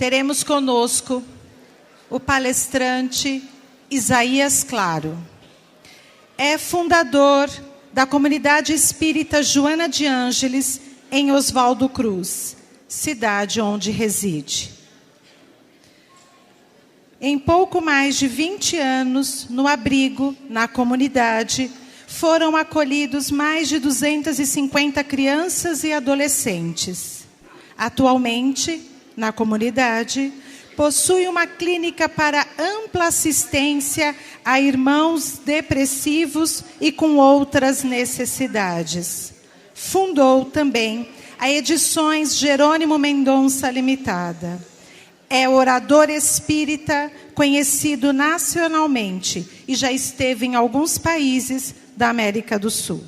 teremos conosco o palestrante Isaías Claro. É fundador da comunidade espírita Joana de Ângeles, em Oswaldo Cruz, cidade onde reside. Em pouco mais de 20 anos, no abrigo, na comunidade, foram acolhidos mais de 250 crianças e adolescentes. Atualmente, na comunidade, possui uma clínica para ampla assistência a irmãos depressivos e com outras necessidades. Fundou também a Edições Jerônimo Mendonça Limitada. É orador espírita conhecido nacionalmente e já esteve em alguns países da América do Sul.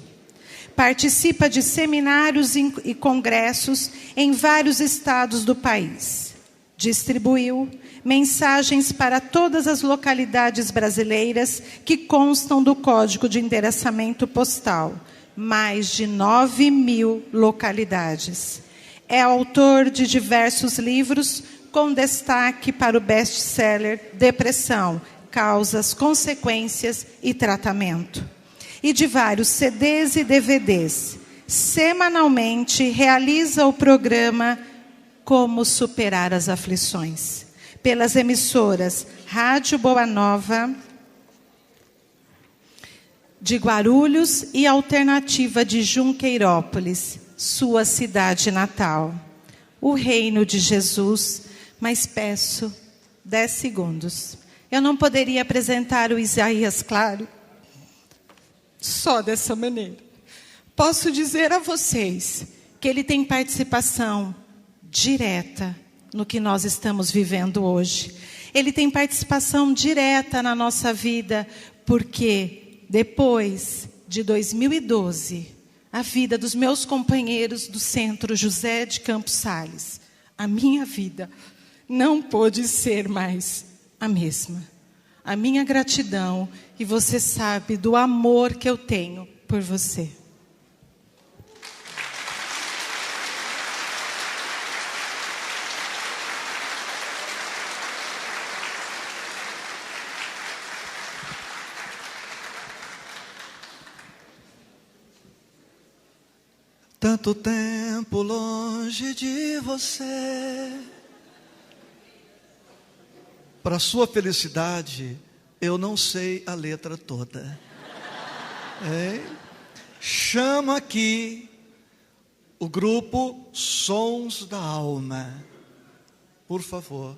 Participa de seminários e congressos em vários estados do país. Distribuiu mensagens para todas as localidades brasileiras que constam do Código de Endereçamento Postal. Mais de 9.000 localidades. É autor de diversos livros, com destaque para o best-seller Depressão, Causas, Consequências e Tratamento. E de vários CDs e DVDs. Semanalmente realiza o programa Como Superar as Aflições, pelas emissoras Rádio Boa Nova, de Guarulhos e Alternativa de Junqueirópolis, sua cidade natal. O Reino de Jesus, mas peço 10 segundos. Eu não poderia apresentar o Isaías Claro só dessa maneira. Posso dizer a vocês que ele tem participação direta no que nós estamos vivendo hoje. Ele tem participação direta na nossa vida, porque depois de 2012, a vida dos meus companheiros do Centro José de Campos Sales, a minha vida não pôde ser mais a mesma. A minha gratidão, e você sabe do amor que eu tenho por você. Tanto tempo longe de você. Para sua felicidade, eu não sei a letra toda. Chama aqui o grupo Sons da Alma, por favor.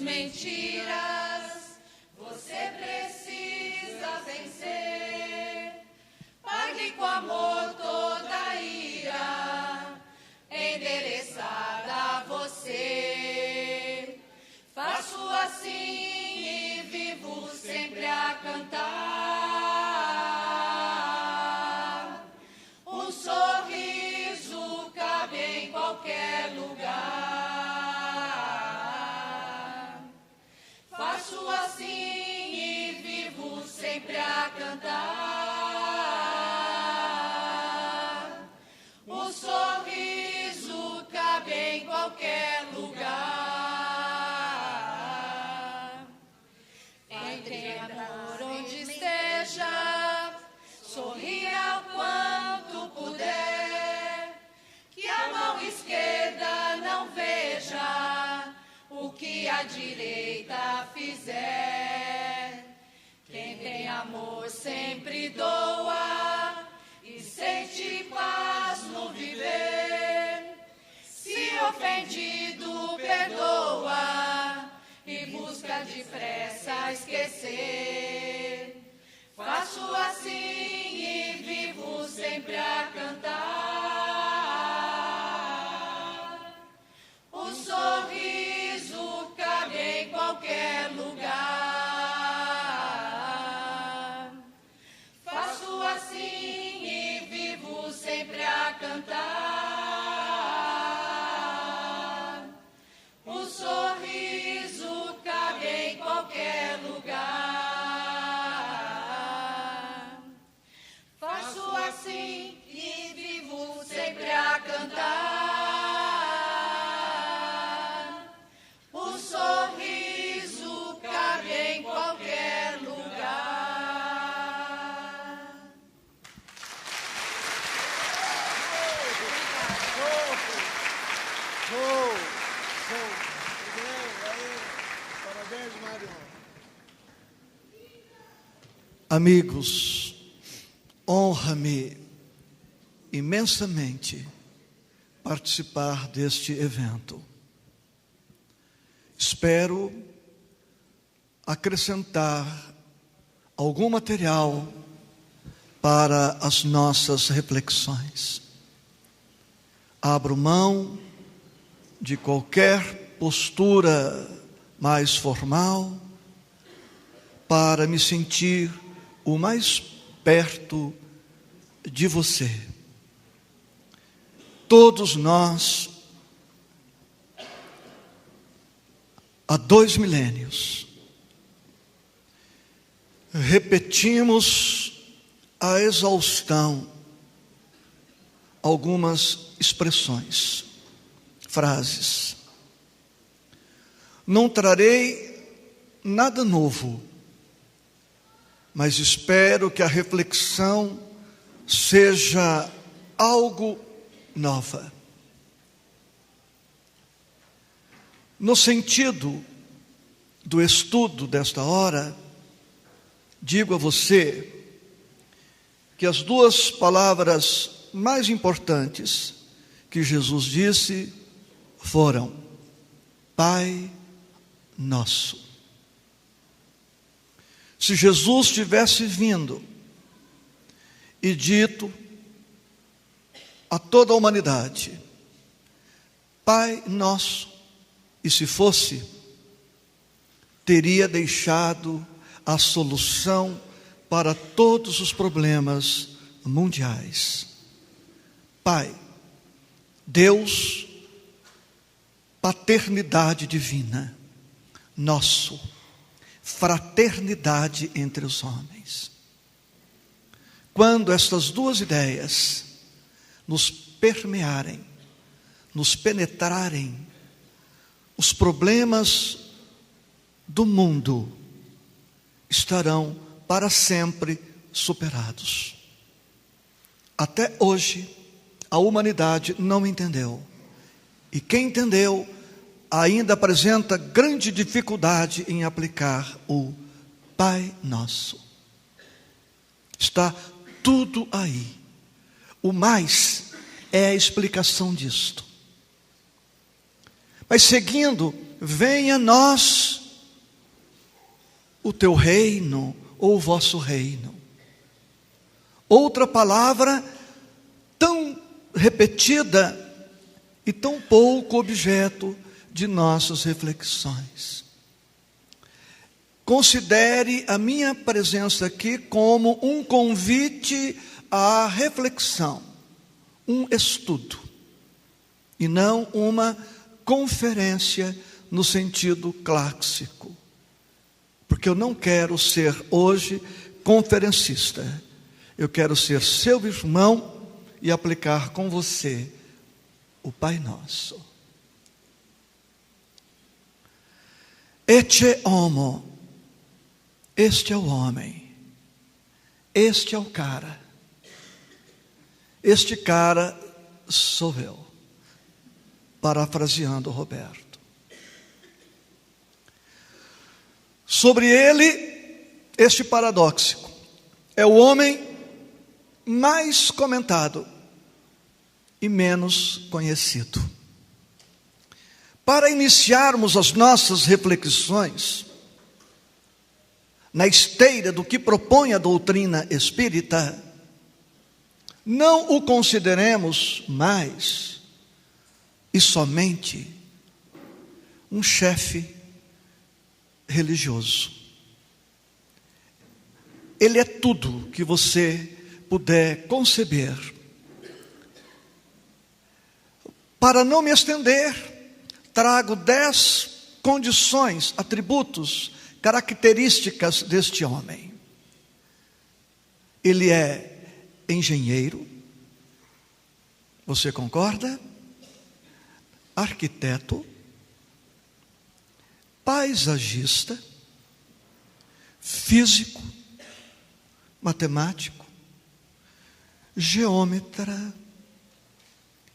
Mentiras, você precisa vencer. Pague com amor toda a ira endereçada a você. Faço assim e vivo sempre a cantar. Um sorriso cabe em qualquer lugar. Faço assim e vivo sempre a cantar. O sorriso cabe em qualquer lugar. Entregue amor onde esteja, sorria o quanto puder. a direita fizer. Quem tem amor sempre doa e sente paz no viver. Se ofendido, perdoa e busca depressa esquecer. Faço assim e vivo sempre a cantar. O sorriso cabe em qualquer lugar. Faço assim e vivo sempre a cantar. O sorriso cabe em qualquer lugar. Faço assim e vivo sempre a cantar. O sorriso cabe em qualquer lugar. Show! Parabéns, Mário. Amigos, honra-me imensamente participar deste evento. Espero acrescentar algum material para as nossas reflexões. Abro mão de qualquer postura mais formal para me sentir o mais perto de você. Todos nós, há 2 milênios, repetimos a exaustão algumas expressões, frases. Não trarei nada novo, mas espero que a reflexão seja algo nova. No sentido do estudo desta hora, digo a você que as 2 palavras mais importantes que Jesus disse foram: Pai Nosso. Se Jesus tivesse vindo e dito a toda a humanidade, Pai Nosso, e se fosse, teria deixado a solução para todos os problemas mundiais. Pai, Deus, paternidade divina, nosso, fraternidade entre os homens. Quando estas 2 ideias nos permearem, nos penetrarem, os problemas do mundo estarão para sempre superados. Até hoje, a humanidade não entendeu. E quem entendeu ainda apresenta grande dificuldade em aplicar o Pai Nosso. Está tudo aí. O mais é a explicação disto. Mas seguindo, venha a nós o teu reino ou o vosso reino. Outra palavra tão repetida e tão pouco objeto de nossas reflexões. Considere a minha presença aqui como um convite à reflexão, um estudo, e não uma conferência no sentido clássico. Porque eu não quero ser hoje conferencista. Eu quero ser seu irmão e aplicar com você o Pai Nosso. Ecce homo, este é o homem, este é o cara, este cara sou eu, parafraseando Roberto. Sobre ele, este paradoxo. É o homem mais comentado e menos conhecido. Para iniciarmos as nossas reflexões na esteira do que propõe a doutrina espírita, não o consideremos mais e somente um chefe religioso. Ele é tudo que você puder conceber. Para não me estender, trago 10 condições, atributos, características deste homem. Ele é engenheiro, você concorda? Arquiteto, paisagista, físico, matemático, geômetra,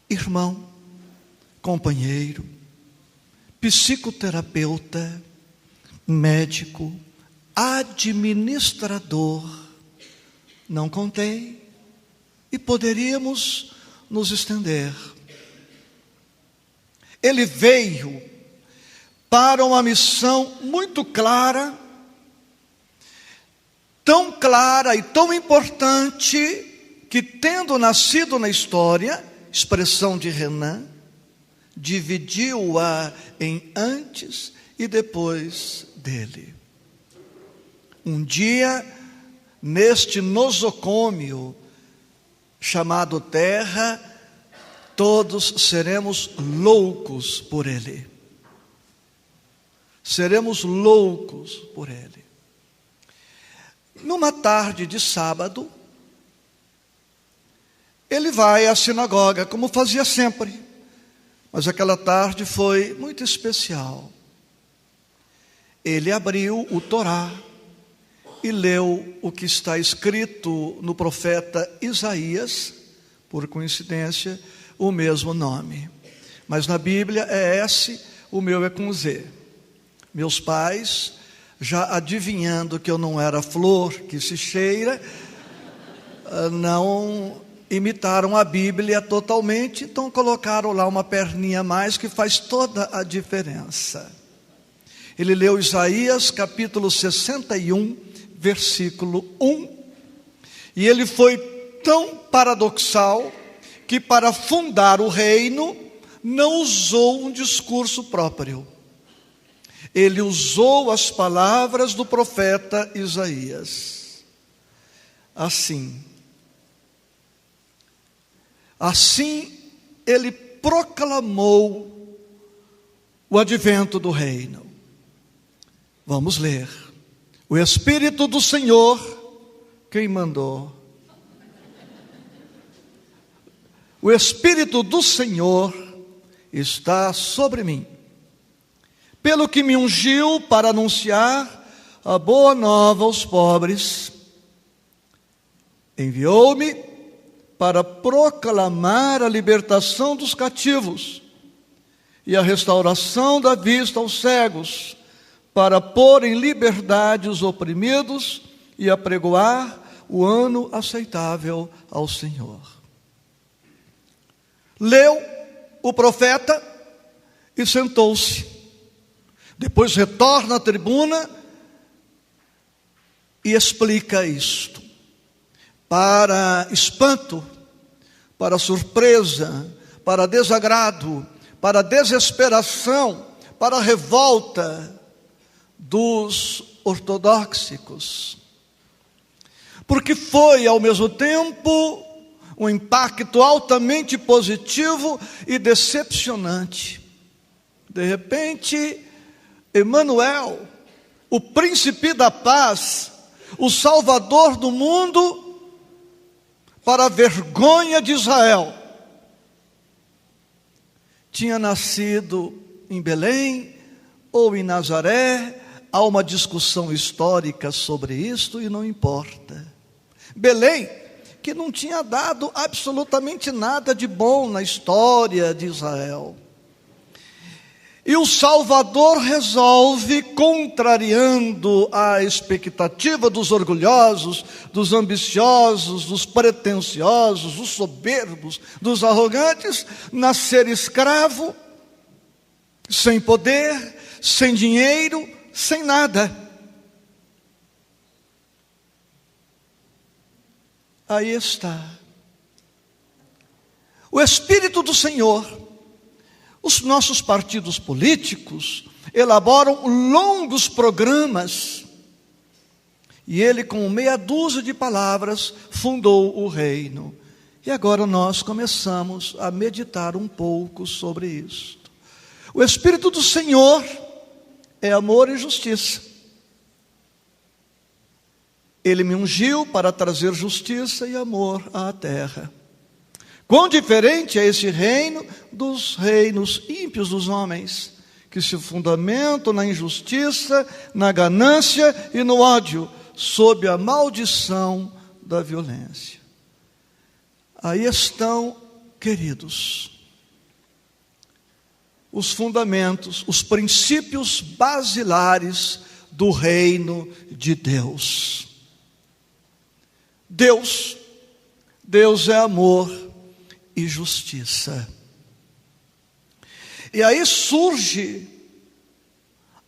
irmão, companheiro, psicoterapeuta, médico, administrador. Não contei e poderíamos nos estender. Ele veio para uma missão muito clara, tão clara e tão importante, que tendo nascido na história, expressão de Renan, dividiu-a em antes e depois dele. Um dia, neste nosocômio chamado Terra, todos seremos loucos por ele. Seremos loucos por ele. Numa tarde de sábado, ele vai à sinagoga, como fazia sempre. Mas aquela tarde foi muito especial. Ele abriu o Torá e leu o que está escrito no profeta Isaías, por coincidência, o mesmo nome. Mas na Bíblia é S, o meu é com Z. Meus pais, já adivinhando que eu não era flor que se cheira, não imitaram a Bíblia totalmente, então colocaram lá uma perninha a mais que faz toda a diferença. Ele leu Isaías capítulo 61, versículo 1, e ele foi tão paradoxal que para fundar o reino não usou um discurso próprio. Ele usou as palavras do profeta Isaías. Assim ele proclamou o advento do reino. Vamos ler. O Espírito do Senhor, quem mandou? O Espírito do Senhor está sobre mim, pelo que me ungiu para anunciar a boa nova aos pobres. Enviou-me para proclamar a libertação dos cativos e a restauração da vista aos cegos, para pôr em liberdade os oprimidos e apregoar o ano aceitável ao Senhor. Leu o profeta e sentou-se. Depois retorna à tribuna e explica isto. Para espanto, para surpresa, para desagrado, para desesperação, para revolta dos ortodoxos. Porque foi, ao mesmo tempo, um impacto altamente positivo e decepcionante. De repente, Emanuel, o príncipe da paz, o salvador do mundo, para a vergonha de Israel, tinha nascido em Belém ou em Nazaré. Há uma discussão histórica sobre isto e não importa. Belém, que não tinha dado absolutamente nada de bom na história de Israel. E o Salvador resolve, contrariando a expectativa dos orgulhosos, dos ambiciosos, dos pretensiosos, dos soberbos, dos arrogantes, nascer escravo, sem poder, sem dinheiro, sem nada. Aí está. O Espírito do Senhor. Os nossos partidos políticos elaboram longos programas. E ele, com meia dúzia de palavras, fundou o reino. E agora nós começamos a meditar um pouco sobre isso. O Espírito do Senhor é amor e justiça. Ele me ungiu para trazer justiça e amor à terra. Quão diferente é esse reino dos reinos ímpios dos homens, que se fundamentam na injustiça, na ganância e no ódio, sob a maldição da violência. Aí estão, queridos, os fundamentos, os princípios basilares do reino de Deus. Deus é amor e justiça. E aí surge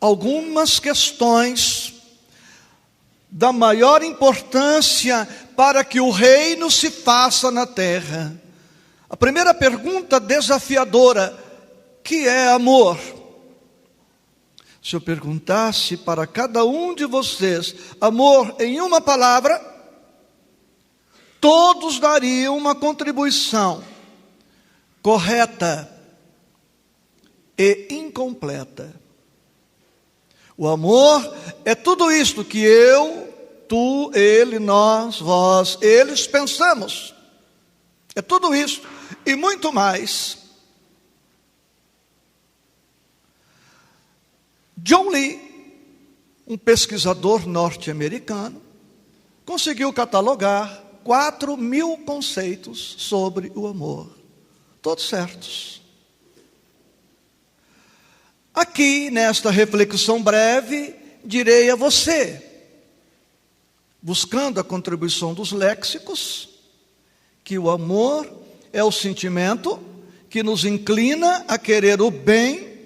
algumas questões da maior importância para que o reino se faça na terra. A primeira pergunta desafiadora: que é amor? Se eu perguntasse para cada um de vocês amor em uma palavra, todos dariam uma contribuição correta e incompleta. O amor é tudo isto que eu, tu, ele, nós, vós, eles pensamos. É tudo isso e muito mais. John Lee, um pesquisador norte-americano, conseguiu catalogar 4.000 conceitos sobre o amor, todos certos. Aqui, nesta reflexão breve, direi a você, buscando a contribuição dos léxicos, que o amor é o sentimento que nos inclina a querer o bem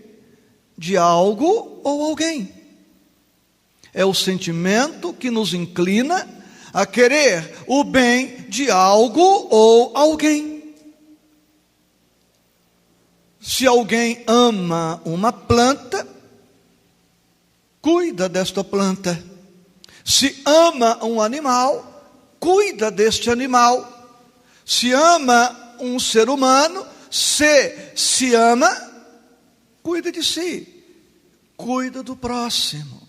de algo ou alguém. É o sentimento que nos inclina a querer o bem de algo ou alguém. Se alguém ama uma planta, cuida desta planta. Se ama um animal, cuida deste animal. Se ama um ser humano, se ama, cuida de si, cuida do próximo.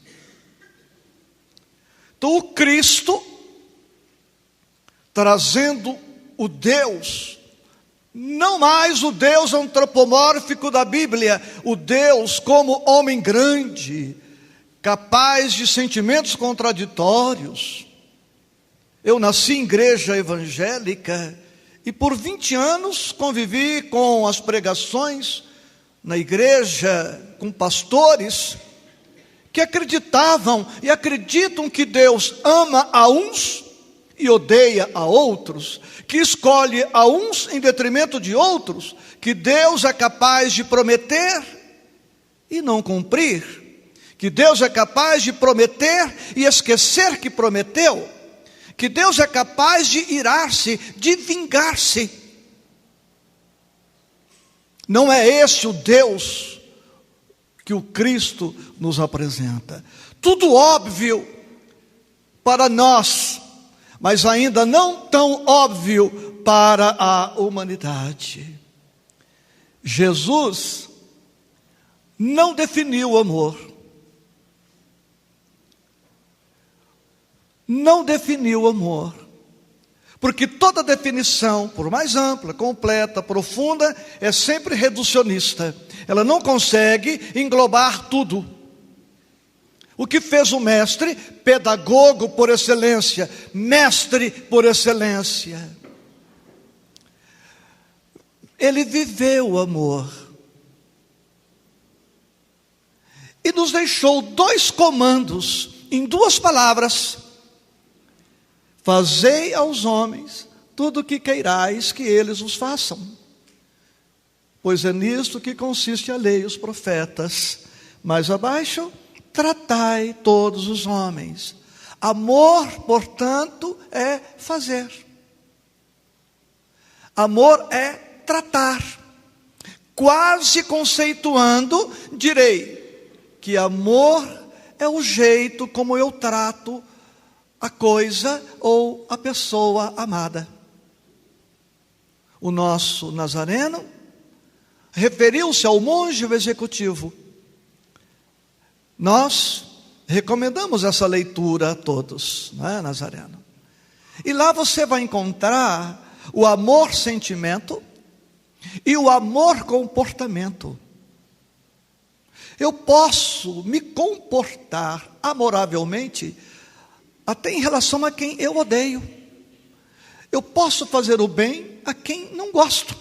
Então o Cristo, trazendo o Deus, não mais o Deus antropomórfico da Bíblia, o Deus como homem grande, capaz de sentimentos contraditórios. Eu nasci em igreja evangélica e por 20 anos convivi com as pregações na igreja, com pastores que acreditavam e acreditam que Deus ama a uns e odeia a outros, que escolhe a uns em detrimento de outros, que Deus é capaz de prometer e não cumprir, que Deus é capaz de prometer e esquecer que prometeu, que Deus é capaz de irar-se, de vingar-se. Não é esse o Deus que o Cristo nos apresenta. Tudo óbvio para nós, mas ainda não tão óbvio para a humanidade. Jesus não definiu o amor. Não definiu o amor. Porque toda definição, por mais ampla, completa, profunda, é sempre reducionista. Ela não consegue englobar tudo. O que fez o mestre? Pedagogo por excelência, mestre por excelência. Ele viveu o amor. nos deixou 2 comandos em 2 palavras: fazei aos homens tudo o que queirais que eles os façam, pois é nisto que consiste a lei e os profetas. Mais abaixo, tratai todos os homens. Amor, portanto, é fazer. Amor é tratar. Quase conceituando, direi que amor é o jeito como eu trato a coisa ou a pessoa amada. O nosso Nazareno referiu-se ao monge o executivo. Nós recomendamos essa leitura a todos, não é, Nazareno? E lá você vai encontrar o amor sentimento e o amor comportamento. Eu posso me comportar amoravelmente até em relação a quem eu odeio. Eu posso fazer o bem a quem não gosto.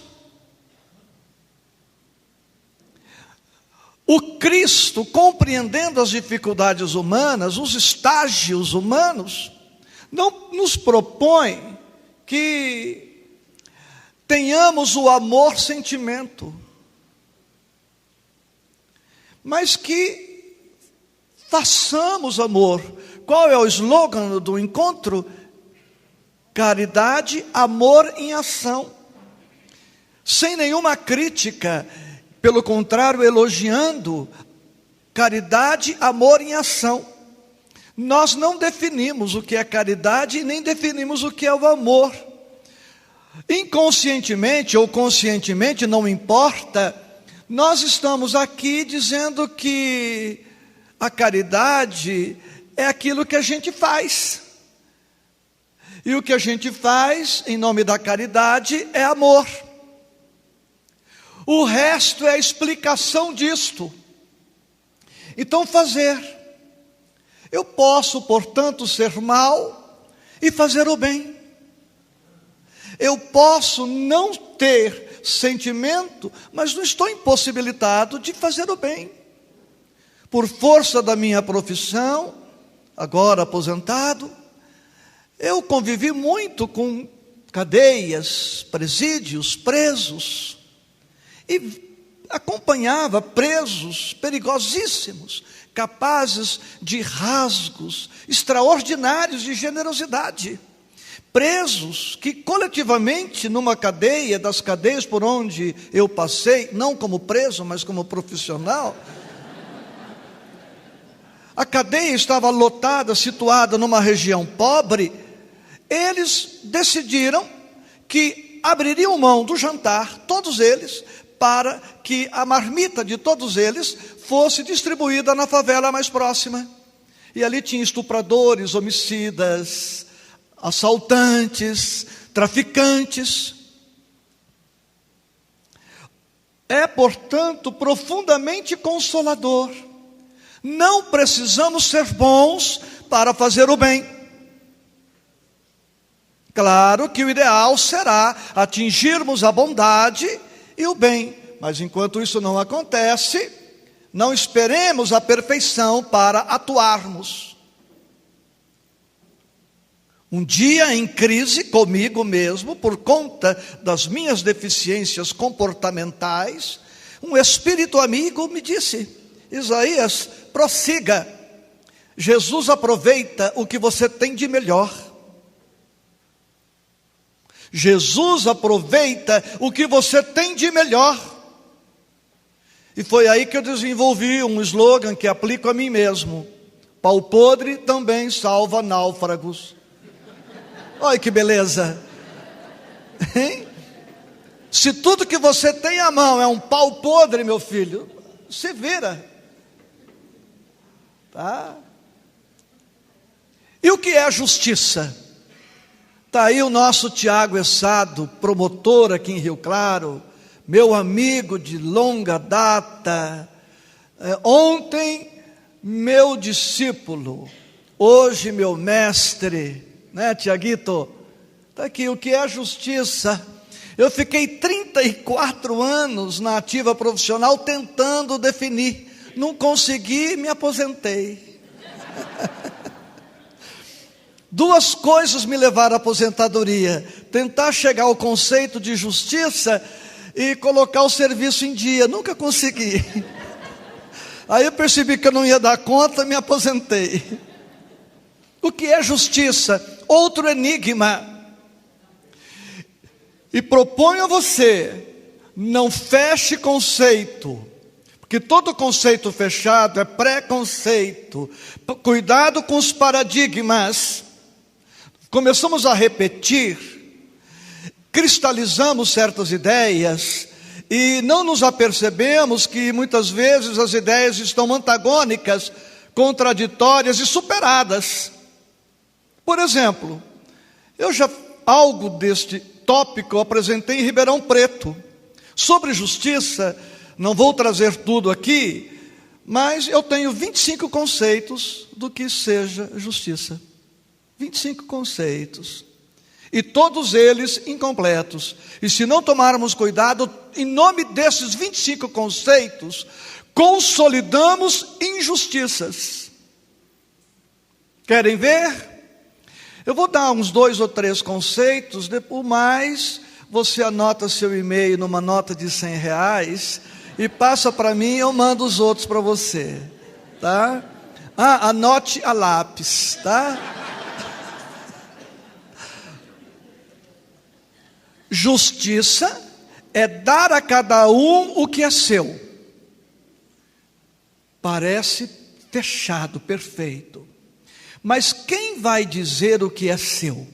O Cristo, compreendendo as dificuldades humanas, os estágios humanos, não nos propõe que tenhamos o amor sentimento, mas que façamos amor. Qual é o slogan do encontro? Caridade, amor em ação. Sem nenhuma crítica, pelo contrário, elogiando. Caridade, amor em ação. Nós não definimos o que é caridade e nem definimos o que é o amor. Inconscientemente ou conscientemente, não importa, nós estamos aqui dizendo que a caridade é aquilo que a gente faz. E o que a gente faz em nome da caridade é amor. O resto é a explicação disto. Então, fazer. Eu posso, portanto, ser mal e fazer o bem. Eu posso não ter sentimento, mas não estou impossibilitado de fazer o bem. Por força da minha profissão, agora aposentado, eu convivi muito com cadeias, presídios, presos, e acompanhava presos perigosíssimos, capazes de rasgos extraordinários de generosidade. Presos que coletivamente numa cadeia, das cadeias por onde eu passei, não como preso, mas como profissional, a cadeia estava lotada, situada numa região pobre. Eles decidiram que abririam mão do jantar, todos eles, para que a marmita de todos eles fosse distribuída na favela mais próxima. E ali tinha estupradores, homicidas, assaltantes, traficantes. É, portanto, profundamente consolador. Não precisamos ser bons para fazer o bem. Claro que o ideal será atingirmos a bondade e o bem, mas enquanto isso não acontece, não esperemos a perfeição para atuarmos. Um dia em crise comigo mesmo, por conta das minhas deficiências comportamentais, um espírito amigo me disse: Isaías, prossiga. Jesus aproveita o que você tem de melhor. Jesus aproveita o que você tem de melhor. E foi aí que eu desenvolvi um slogan que aplico a mim mesmo: pau podre também salva náufragos. Olha que beleza, hein? Se tudo que você tem à mão é um pau podre, meu filho, se vira, tá? E o que é a justiça? Está aí o nosso Tiago Essado, promotor aqui em Rio Claro, meu amigo de longa data, ontem meu discípulo, hoje meu mestre, né, Tiaguito? Está aqui, o que é a justiça? Eu fiquei 34 anos na ativa profissional tentando definir. não consegui, me aposentei. Duas coisas me levaram à aposentadoria: tentar chegar ao conceito de justiça e colocar o serviço em dia. Nunca consegui. Aí eu percebi que eu não ia dar conta, me aposentei. O que é justiça? Outro enigma. E proponho a você, não feche conceito, porque todo conceito fechado é preconceito. Cuidado com os paradigmas. Começamos a repetir, cristalizamos certas ideias e não nos apercebemos que muitas vezes as ideias estão antagônicas, contraditórias e superadas. Por exemplo, algo deste tópico eu apresentei em Ribeirão Preto. Sobre justiça, não vou trazer tudo aqui, mas eu tenho 25 conceitos do que seja justiça. 25 conceitos. E todos eles incompletos. E se não tomarmos cuidado, em nome desses 25 conceitos, consolidamos injustiças. Querem ver? Eu vou dar uns 2 ou 3 conceitos, depois mais você anota seu e-mail numa nota de R$100 e passa para mim e eu mando os outros para você, tá? Anote a lápis, tá? Justiça é dar a cada um o que é seu. Parece fechado, perfeito. Mas quem vai dizer o que é seu?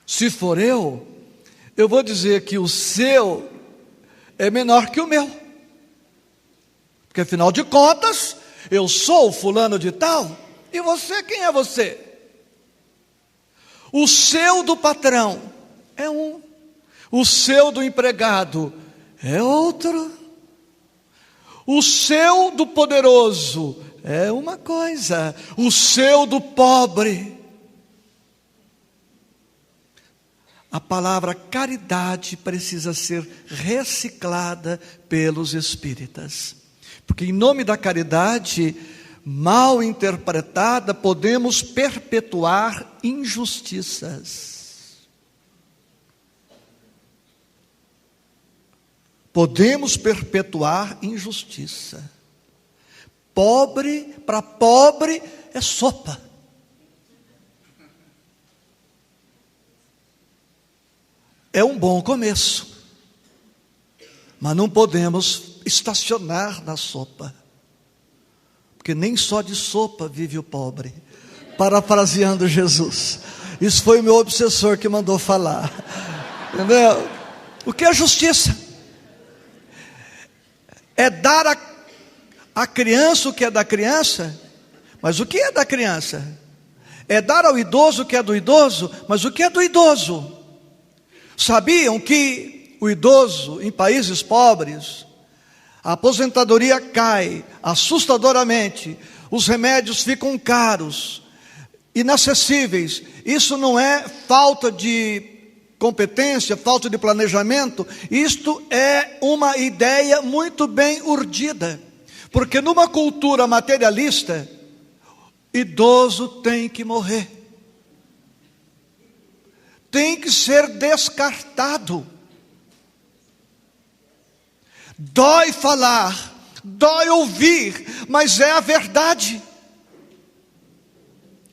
Se for eu vou dizer que o seu é menor que o meu. Porque afinal de contas, eu sou o fulano de tal, e você, quem é você? O seu do patrão é um, o seu do empregado é outro, o seu do poderoso é uma coisa, o seu do pobre. A palavra caridade precisa ser reciclada pelos espíritas, porque em nome da caridade mal interpretada, podemos perpetuar injustiças. Podemos perpetuar injustiça. Pobre, para pobre é sopa. É um bom começo, mas não podemos estacionar na sopa. Porque nem só de sopa vive o pobre. Parafraseando Jesus. Isso foi o meu obsessor que mandou falar. Entendeu? O que é justiça? É dar à criança o que é da criança. Mas o que é da criança? É dar ao idoso o que é do idoso. Mas o que é do idoso? Sabiam que o idoso em países pobres, a aposentadoria cai assustadoramente, os remédios ficam caros, inacessíveis. Isso não é falta de competência, falta de planejamento, isto é uma ideia muito bem urdida, porque numa cultura materialista, idoso tem que morrer, tem que ser descartado. Dói falar, dói ouvir, mas é a verdade.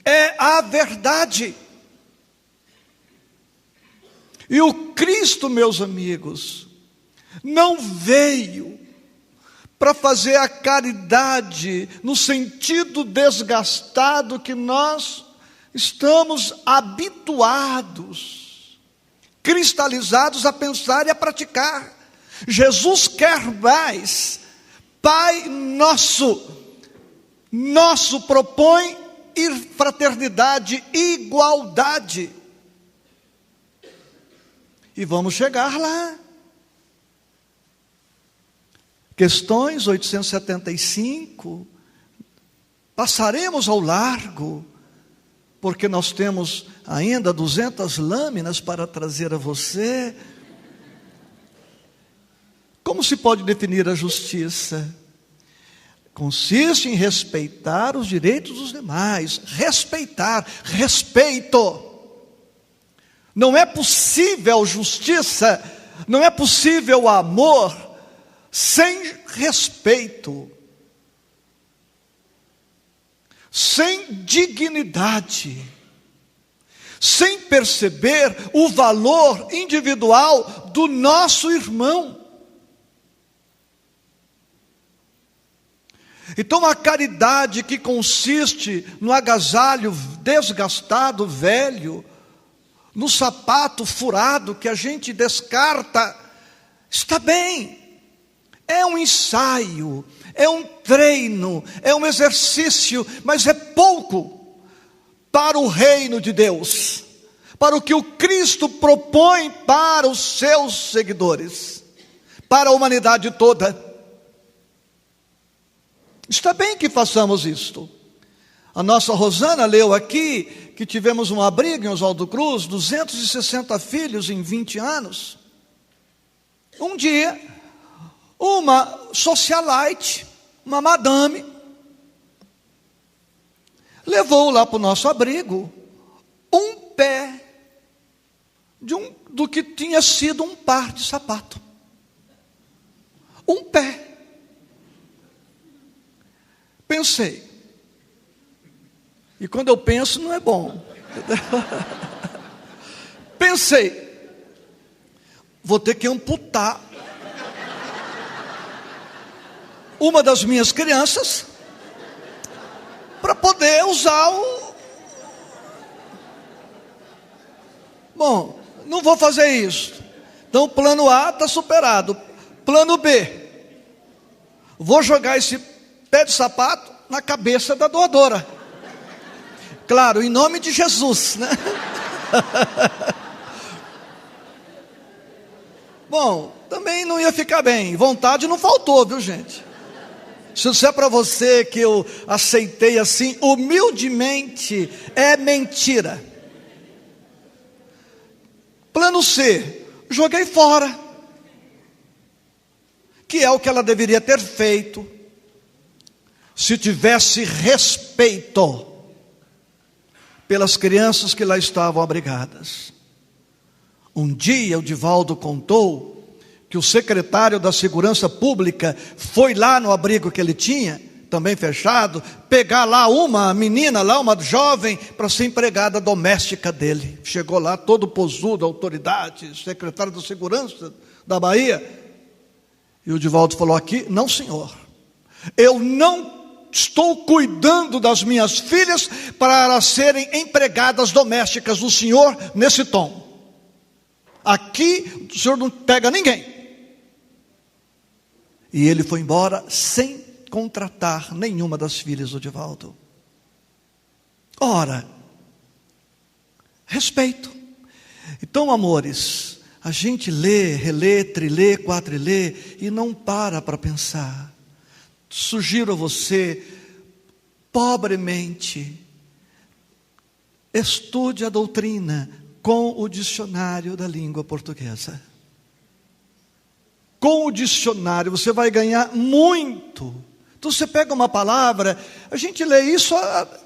É a verdade. E o Cristo, meus amigos, não veio para fazer a caridade no sentido desgastado que nós estamos habituados, cristalizados a pensar e a praticar. Jesus quer mais. Pai nosso propõe fraternidade, igualdade. E vamos chegar lá. Questões 875, passaremos ao largo, porque nós temos ainda 200 lâminas para trazer a você. Como se pode definir a justiça? Consiste em respeitar os direitos dos demais. Respeitar, respeito. Não é possível justiça, não é possível amor sem respeito, sem dignidade, sem perceber o valor individual do nosso irmão. Então a caridade que consiste no agasalho desgastado, velho, no sapato furado que a gente descarta, está bem. É um ensaio, é um treino, é um exercício, mas é pouco para o reino de Deus, para o que o Cristo propõe para os seus seguidores, para a humanidade toda. Está bem que façamos isto. A nossa Rosana leu aqui que tivemos um abrigo em Oswaldo Cruz, 260 filhos em 20 anos. Um dia, uma socialite, uma madame, levou lá para o nosso abrigo um pé do que tinha sido um par de sapato. Um pé. Pensei. E quando eu penso, não é bom. Pensei. Vou ter que amputar uma das minhas crianças para poder usar o... Bom, não vou fazer isso. Então, plano A está superado. Plano B. Vou jogar esse pé de sapato na cabeça da doadora. Claro, em nome de Jesus, né? Bom, também não ia ficar bem. Vontade não faltou, viu, gente? Se eu disser para você que eu aceitei assim, humildemente, é mentira. Plano C, joguei fora. Que é o que ela deveria ter feito se tivesse respeito pelas crianças que lá estavam abrigadas. Um dia o Divaldo contou que o secretário da Segurança Pública foi lá no abrigo que ele tinha, também fechado, pegar lá uma menina, lá uma jovem, para ser empregada doméstica dele. Chegou lá todo posudo, autoridade, secretário da Segurança da Bahia. E o Divaldo falou aqui, não senhor, eu não estou cuidando das minhas filhas para elas serem empregadas domésticas do senhor nesse tom. Aqui o senhor não pega ninguém. E ele foi embora sem contratar nenhuma das filhas do Divaldo. Ora, respeito. Então, amores, a gente lê, relê, trilê, quatrilê e não para pensar. Sugiro a você, pobremente, estude a doutrina com o dicionário da língua portuguesa. Com o dicionário você vai ganhar muito. Então você pega uma palavra, a gente lê isso,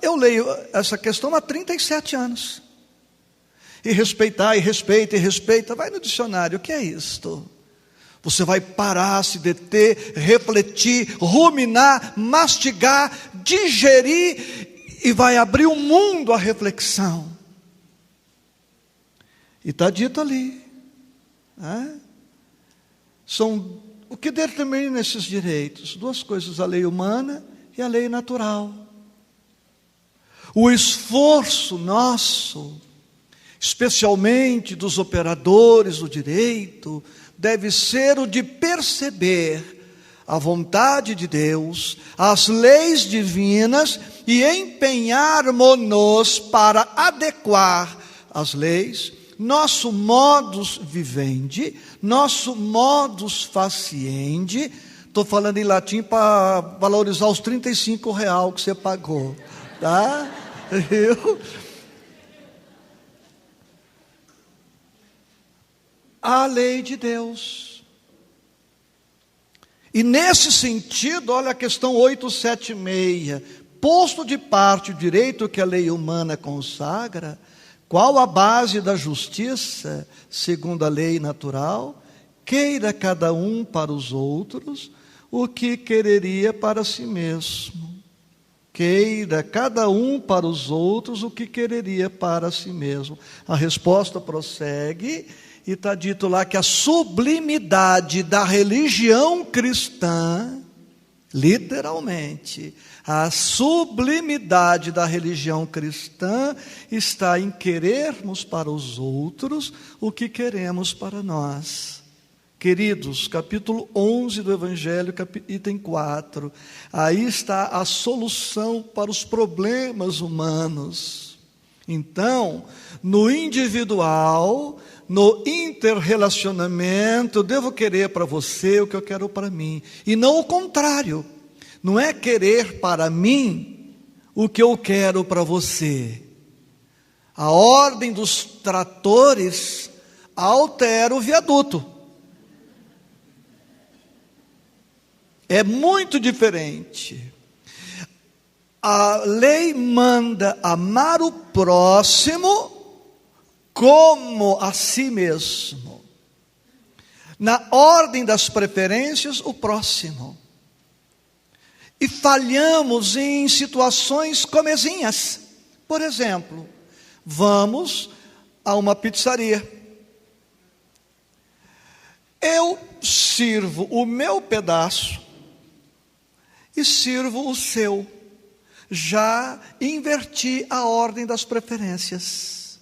eu leio essa questão há 37 anos. E respeitar, e respeita, e respeita, vai no dicionário, o que é isto? Você vai parar, se deter, refletir, ruminar, mastigar, digerir e vai abrir o mundo à reflexão. E está dito ali. São o que determina esses direitos? Duas coisas, a lei humana e a lei natural. O esforço nosso, especialmente dos operadores do direito, deve ser o de perceber a vontade de Deus, as leis divinas e empenharmos-nos para adequar as leis, nosso modus vivendi, nosso modus faciendi. Estou falando em latim para valorizar os R$35 que você pagou, tá? A lei de Deus. E nesse sentido, olha a questão 876. Posto de parte o direito que a lei humana consagra, qual a base da justiça, segundo a lei natural? Queira cada um para os outros o que quereria para si mesmo. Queira cada um para os outros o que quereria para si mesmo. A resposta prossegue, e está dito lá que a sublimidade da religião cristã, literalmente, a sublimidade da religião cristã está em querermos para os outros o que queremos para nós. Queridos, capítulo 11 do Evangelho, item 4, aí está a solução para os problemas humanos. Então, no individual, no interrelacionamento, eu devo querer para você o que eu quero para mim, e não o contrário. Não é querer para mim o que eu quero para você. A ordem dos tratores altera o viaduto. É muito diferente. A lei manda amar o próximo como a si mesmo. Na ordem das preferências, o próximo. E falhamos em situações comezinhas. Por exemplo, vamos a uma pizzaria. Eu sirvo o meu pedaço e sirvo o seu. Já inverti a ordem das preferências.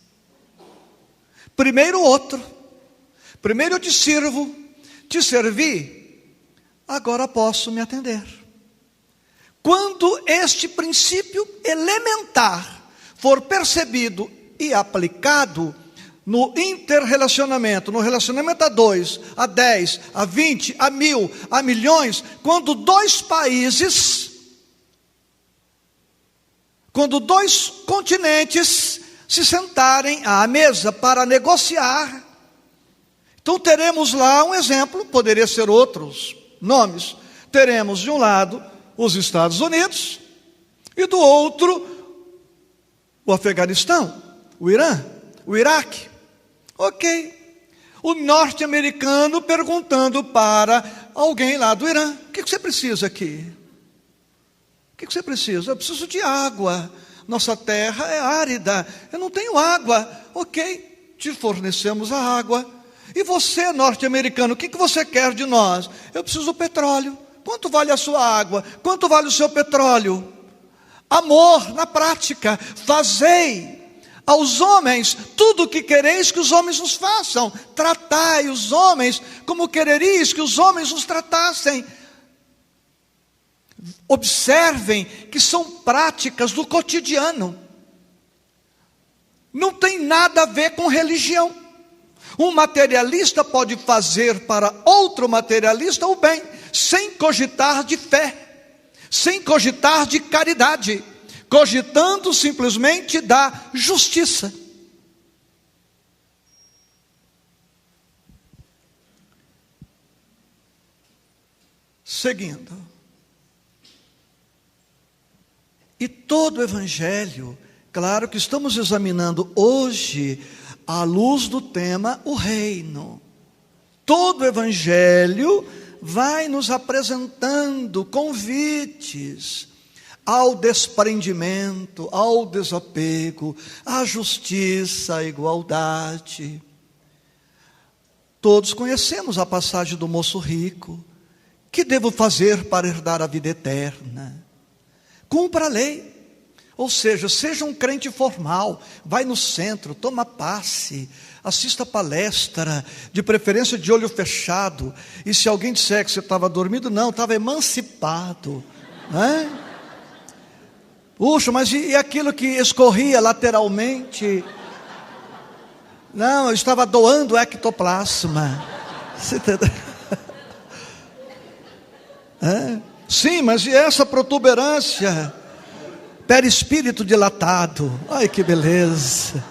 Primeiro outro. Primeiro eu te sirvo, te servi, agora posso me atender. Quando este princípio elementar for percebido e aplicado no interrelacionamento, no relacionamento a 2, a 10, a 20, a 1000, a milhões, quando dois países, quando dois continentes se sentarem à mesa para negociar, então teremos lá um exemplo, poderia ser outros nomes. Teremos de um lado os Estados Unidos e do outro o Afeganistão, o Irã, o Iraque. Ok. O norte-americano perguntando para alguém lá do Irã: o que você precisa aqui? O que você precisa? Eu preciso de água. Nossa terra é árida, eu não tenho água. Ok, te fornecemos a água. E você, norte-americano, o que você quer de nós? Eu preciso do petróleo. Quanto vale a sua água? Quanto vale o seu petróleo? Amor, na prática, fazei aos homens tudo o que quereis que os homens nos façam. Tratai os homens como quereris que os homens nos tratassem. Observem que são práticas do cotidiano. Não tem nada a ver com religião. Um materialista pode fazer para outro materialista o bem, sem cogitar de fé, sem cogitar de caridade, cogitando simplesmente da justiça. Seguindo. E todo o Evangelho, claro que estamos examinando hoje à luz do tema o reino. Todo o Evangelho vai nos apresentando convites ao desprendimento, ao desapego, à justiça, à igualdade. Todos conhecemos a passagem do moço rico. Que devo fazer para herdar a vida eterna? Cumpra a lei. Ou seja, seja um crente formal, vai no centro, toma passe, assista palestra, de preferência de olho fechado. E se alguém disser que você estava dormindo, não, estava emancipado, né? Puxa, mas e aquilo que escorria lateralmente? Não, eu estava doando ectoplasma. Você entendeu? Sim, mas e essa protuberância? Perispírito dilatado. Ai, que beleza.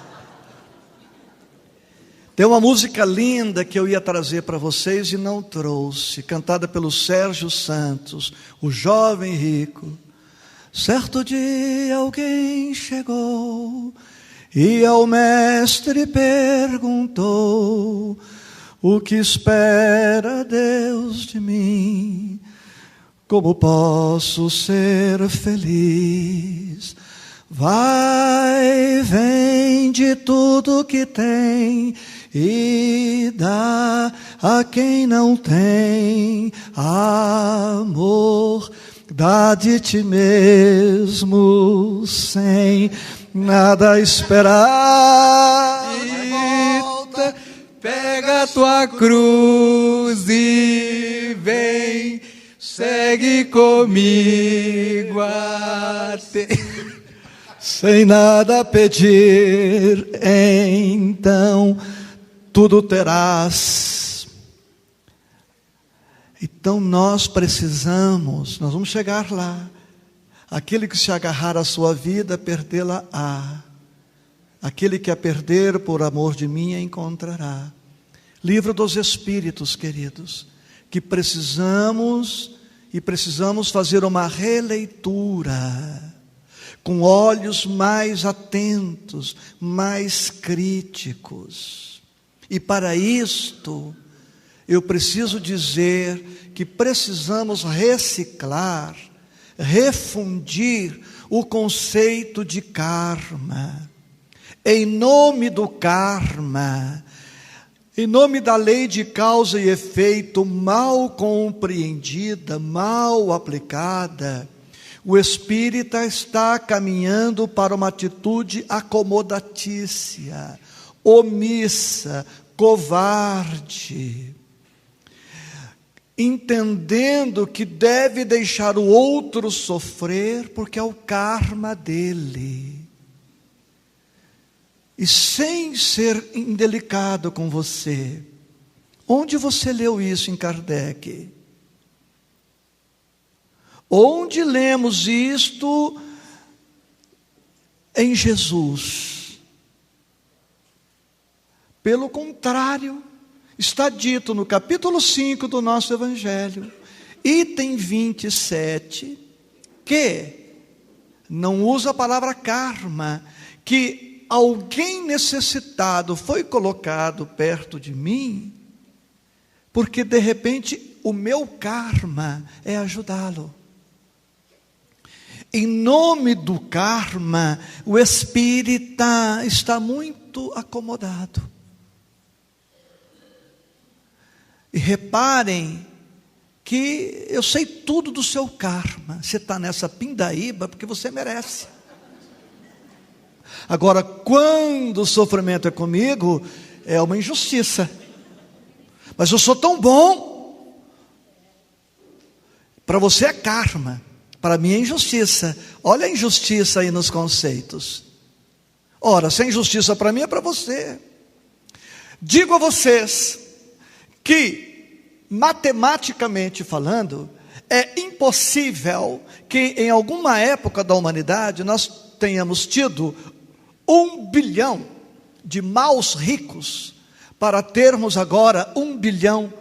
Tem uma música linda que eu ia trazer para vocês e não trouxe, cantada pelo Sérgio Santos, o jovem rico. Certo dia alguém chegou e ao mestre perguntou: o que espera Deus de mim? Como posso ser feliz? Vai, vende tudo que tem e dá a quem não tem. Amor, dá de ti mesmo sem nada esperar. E volta, pega a tua cruz e vem, segue comigo até... Sem nada pedir, então tudo terás. Então nós vamos chegar lá. Aquele que se agarrar à sua vida, perdê-la-á. Aquele que a perder por amor de mim, a encontrará. Livro dos Espíritos, queridos, que precisamos fazer uma releitura, com olhos mais atentos, mais críticos. E para isto, eu preciso dizer que precisamos reciclar, refundir o conceito de karma. Em nome do karma, em nome da lei de causa e efeito mal compreendida, mal aplicada, o espírita está caminhando para uma atitude acomodatícia, omissa, covarde, entendendo que deve deixar o outro sofrer porque é o karma dele. E sem ser indelicado com você. Onde você leu isso em Kardec? Onde lemos isto em Jesus? Pelo contrário, está dito no capítulo 5 do nosso Evangelho, item 27, que não usa a palavra karma, que alguém necessitado foi colocado perto de mim, porque de repente o meu karma é ajudá-lo. Em nome do karma, o espírita está muito acomodado. E reparem que eu sei tudo do seu karma. Você está nessa pindaíba porque você merece. Agora, quando o sofrimento é comigo, é uma injustiça. Mas eu sou tão bom. Para você é karma. Para mim é injustiça. Olha a injustiça aí nos conceitos. Ora, se é injustiça para mim, é para você. Digo a vocês que, matematicamente falando, é impossível que em alguma época da humanidade nós tenhamos tido 1 bilhão de maus ricos para termos agora 1 bilhão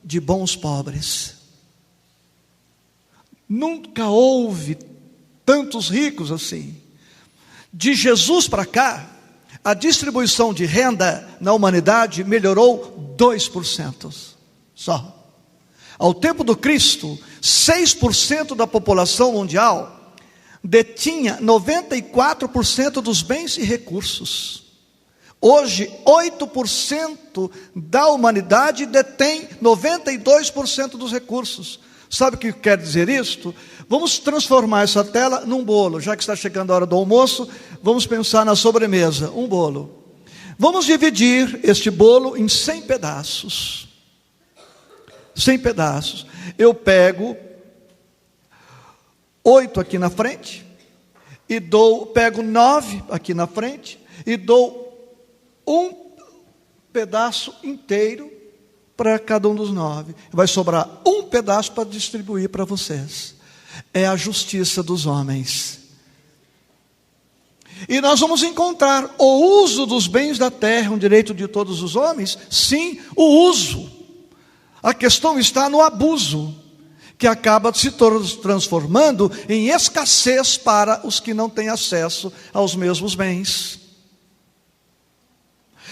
de bons pobres. Nunca houve tantos ricos assim. De Jesus para cá, a distribuição de renda na humanidade melhorou 2% só. Ao tempo do Cristo, 6% da população mundial detinha 94% dos bens e recursos. Hoje, 8% da humanidade detém 92% dos recursos. Sabe o que quer dizer isto? Vamos transformar essa tela num bolo. Já que está chegando a hora do almoço, vamos pensar na sobremesa. Um bolo. Vamos dividir este bolo em 100 pedaços. 100 pedaços. Eu pego 8 aqui na frente, e pego 9 aqui na frente, e dou um pedaço inteiro para cada um dos 9. Vai sobrar um pedaço para distribuir para vocês. É a justiça dos homens. E nós vamos encontrar o uso dos bens da terra, um direito de todos os homens? Sim, o uso. A questão está no abuso, que acaba se transformando em escassez para os que não têm acesso aos mesmos bens.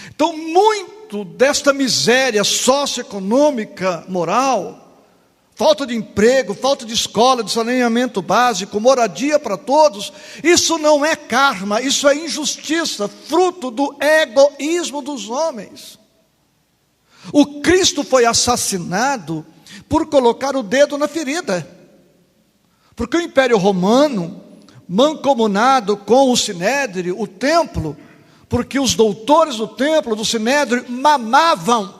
Então, muito desta miséria socioeconômica, moral, falta de emprego, falta de escola, de saneamento básico, moradia para todos, isso não é karma, isso é injustiça, fruto do egoísmo dos homens. O Cristo foi assassinado por colocar o dedo na ferida, porque o Império Romano, mancomunado com o Sinédrio, o templo, porque os doutores do templo, do Sinédrio, mamavam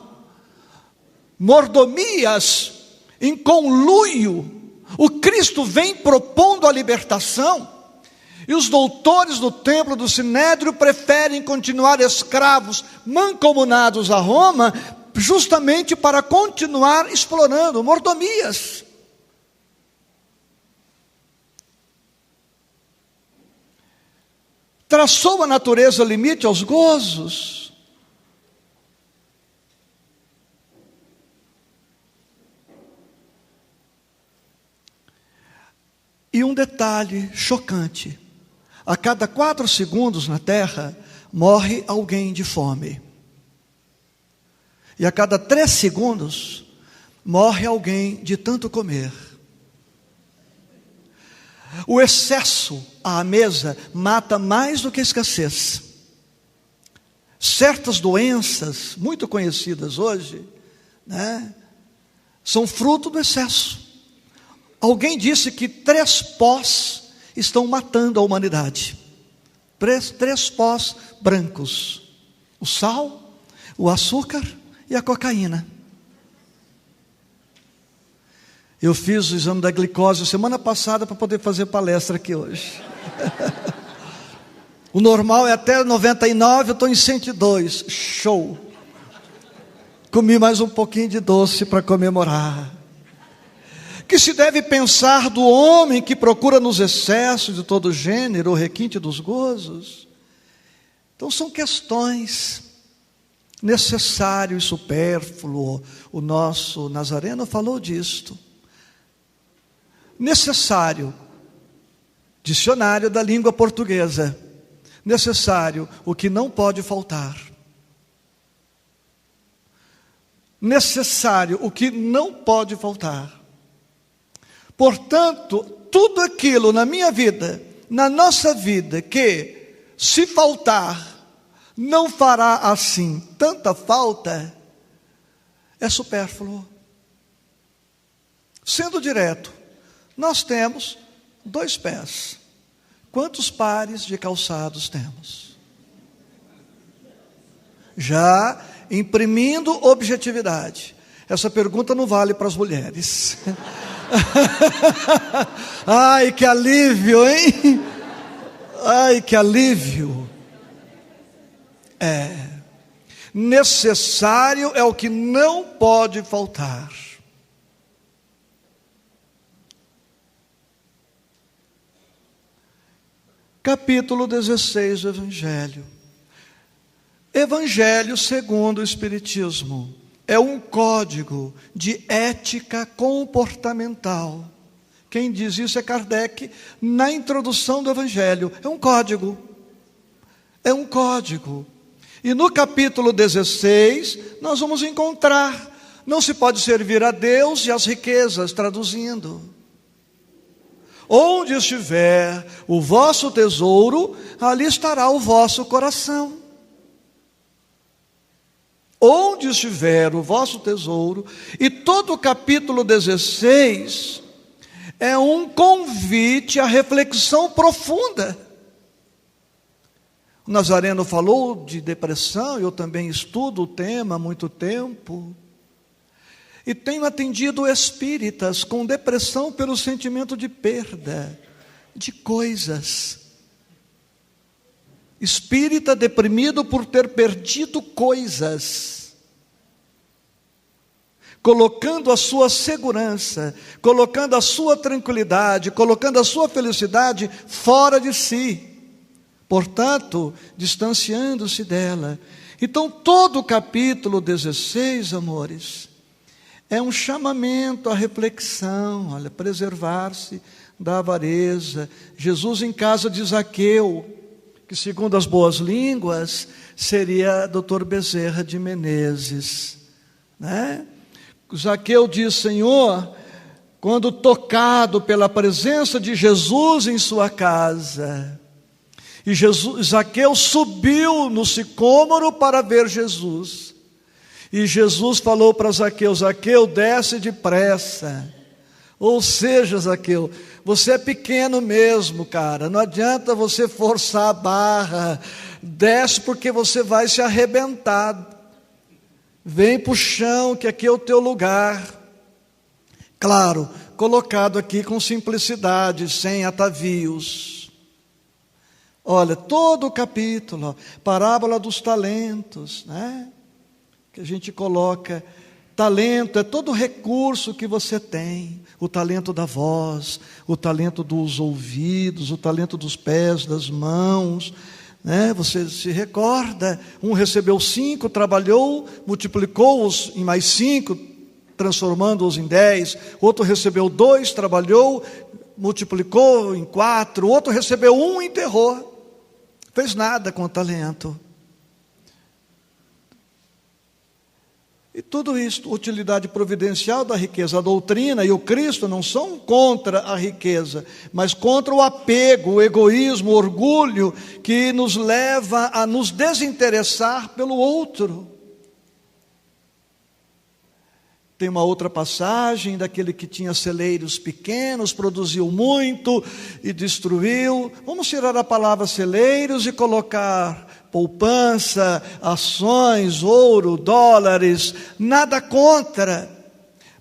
mordomias em conluio. O Cristo vem propondo a libertação, e os doutores do templo do Sinédrio preferem continuar escravos, mancomunados a Roma, justamente para continuar explorando mordomias. Traçou a natureza limite aos gozos. E um detalhe chocante: a cada 4 segundos na terra morre alguém de fome. E a cada 3 segundos morre alguém de tanto comer. O excesso à mesa mata mais do que a escassez. Certas doenças, muito conhecidas hoje, são fruto do excesso. Alguém disse que 3 pós estão matando a humanidade. 3 pós brancos: o sal, o açúcar e a cocaína. Eu fiz o exame da glicose semana passada para poder fazer palestra aqui hoje. O normal é até 99, eu estou em 102. Show! Comi mais um pouquinho de doce para comemorar. Que se deve pensar do homem que procura nos excessos de todo gênero o requinte dos gozos? Então são questões necessário e supérfluo. O nosso Nazareno falou disto. Necessário, dicionário da língua portuguesa. Necessário, o que não pode faltar. Necessário, o que não pode faltar. Portanto, tudo aquilo na minha vida, na nossa vida, que se faltar, não fará assim tanta falta, é supérfluo. Sendo direto, nós temos 2 pés. Quantos pares de calçados temos? Já imprimindo objetividade. Essa pergunta não vale para as mulheres. Ai, que alívio, hein? Ai, que alívio. Necessário é o que não pode faltar. Capítulo 16 do Evangelho. Evangelho segundo o Espiritismo é um código de ética comportamental. Quem diz isso é Kardec, na introdução do Evangelho. É um código. É um código. E no capítulo 16, nós vamos encontrar: não se pode servir a Deus e as riquezas, traduzindo. Onde estiver o vosso tesouro, ali estará o vosso coração. Onde estiver o vosso tesouro. E todo o capítulo 16 é um convite à reflexão profunda. O Nazareno falou de depressão, eu também estudo o tema há muito tempo. E tenho atendido espíritas com depressão pelo sentimento de perda de coisas. Espírita deprimido por ter perdido coisas, colocando a sua segurança, colocando a sua tranquilidade, colocando a sua felicidade fora de si, portanto, distanciando-se dela. Então, todo o capítulo 16, amores, é um chamamento à reflexão, olha, preservar-se da avareza. Jesus em casa de Zaqueu, que segundo as boas línguas, seria Dr. Bezerra de Menezes, né? Zaqueu diz: Senhor, quando tocado pela presença de Jesus em sua casa, e Zaqueu subiu no sicômoro para ver Jesus, e Jesus falou para Zaqueu: Zaqueu, desce depressa. Ou seja, Zaqueu, você é pequeno mesmo, cara, não adianta você forçar a barra, desce porque você vai se arrebentar. Vem para o chão, que aqui é o teu lugar. Claro, colocado aqui com simplicidade, sem atavios. Olha, todo o capítulo, parábola dos talentos, né? Que a gente coloca, talento é todo recurso que você tem. O talento da voz, o talento dos ouvidos, o talento dos pés, das mãos, né? Você se recorda, um recebeu 5, trabalhou, multiplicou-os em mais 5, transformando-os em 10, outro recebeu 2, trabalhou, multiplicou em 4, outro recebeu 1 e enterrou, fez nada com o talento. E tudo isso, utilidade providencial da riqueza. A doutrina e o Cristo não são contra a riqueza, mas contra o apego, o egoísmo, o orgulho, que nos leva a nos desinteressar pelo outro. Tem uma outra passagem daquele que tinha celeiros pequenos, produziu muito e destruiu. Vamos tirar a palavra celeiros e colocar poupança, ações, ouro, dólares, nada contra,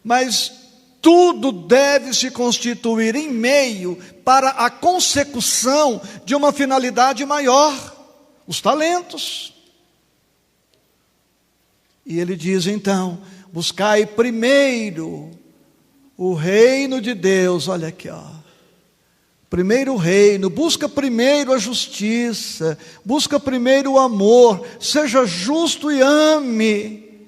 mas tudo deve se constituir em meio para a consecução de uma finalidade maior, os talentos. E ele diz então: buscai primeiro o reino de Deus. Olha aqui, ó. Primeiro o reino, busca primeiro a justiça, busca primeiro o amor, seja justo e ame.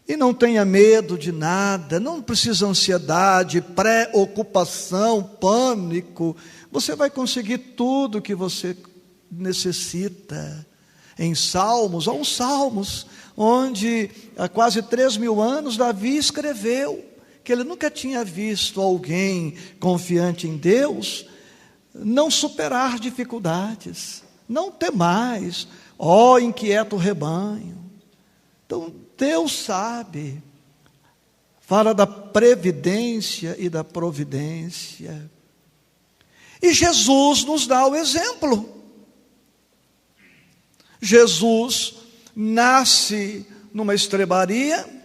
E não tenha medo de nada, não precisa ansiedade, preocupação, pânico. Você vai conseguir tudo que você necessita. Em Salmos, há uns Salmos, onde há quase 3.000 anos Davi escreveu que ele nunca tinha visto alguém confiante em Deus não superar dificuldades. Não temais, ó inquieto rebanho. Então Deus sabe, fala da previdência e da providência. E Jesus nos dá o exemplo. Jesus nasce numa estrebaria,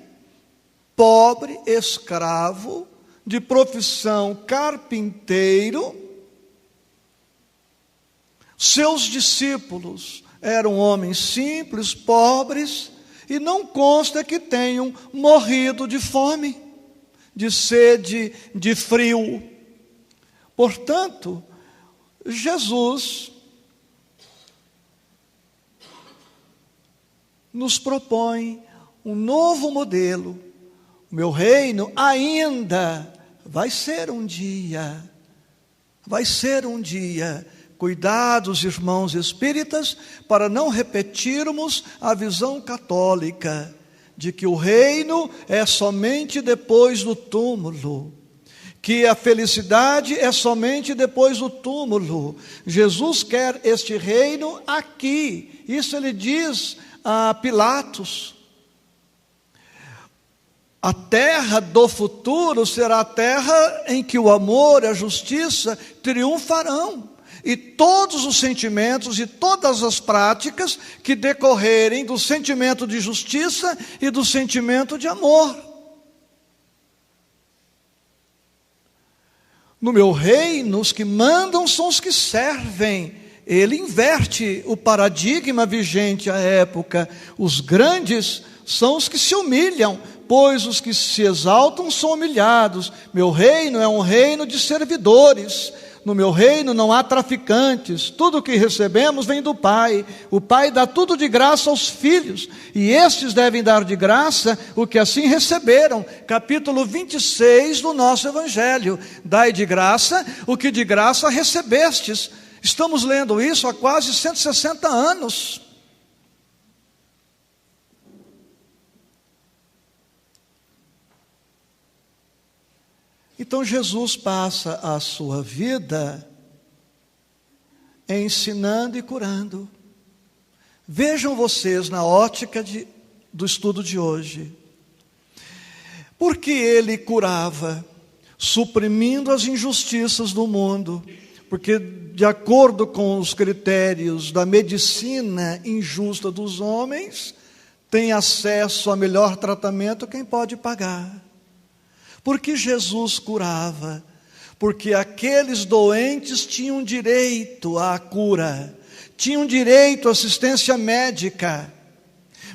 pobre, escravo, de profissão carpinteiro. Seus discípulos eram homens simples, pobres, e não consta que tenham morrido de fome, de sede, de frio. Portanto, Jesus nos propõe um novo modelo. O meu reino ainda vai ser um dia. Cuidados, irmãos espíritas, para não repetirmos a visão católica de que o reino é somente depois do túmulo, que a felicidade é somente depois do túmulo. Jesus quer este reino aqui. Isso ele diz a Pilatos. A terra do futuro será a terra em que o amor e a justiça triunfarão. E todos os sentimentos e todas as práticas que decorrerem do sentimento de justiça e do sentimento de amor. No meu reino, os que mandam são os que servem. Ele inverte o paradigma vigente à época. Os grandes são os que se humilham, pois os que se exaltam são humilhados. Meu reino é um reino de servidores. no meu reino não há traficantes, tudo o que recebemos vem do Pai. O Pai dá tudo de graça aos filhos, e estes devem dar de graça o que assim receberam. Capítulo 26 do nosso Evangelho. Dai de graça o que de graça recebestes. Estamos lendo isso há quase 160 anos. Então Jesus passa a sua vida ensinando e curando. Vejam vocês na ótica do estudo de hoje. Porque ele curava, suprimindo as injustiças do mundo, porque de acordo com os critérios da medicina injusta dos homens, tem acesso a melhor tratamento quem pode pagar. Porque Jesus curava, porque aqueles doentes tinham direito à cura, tinham direito à assistência médica,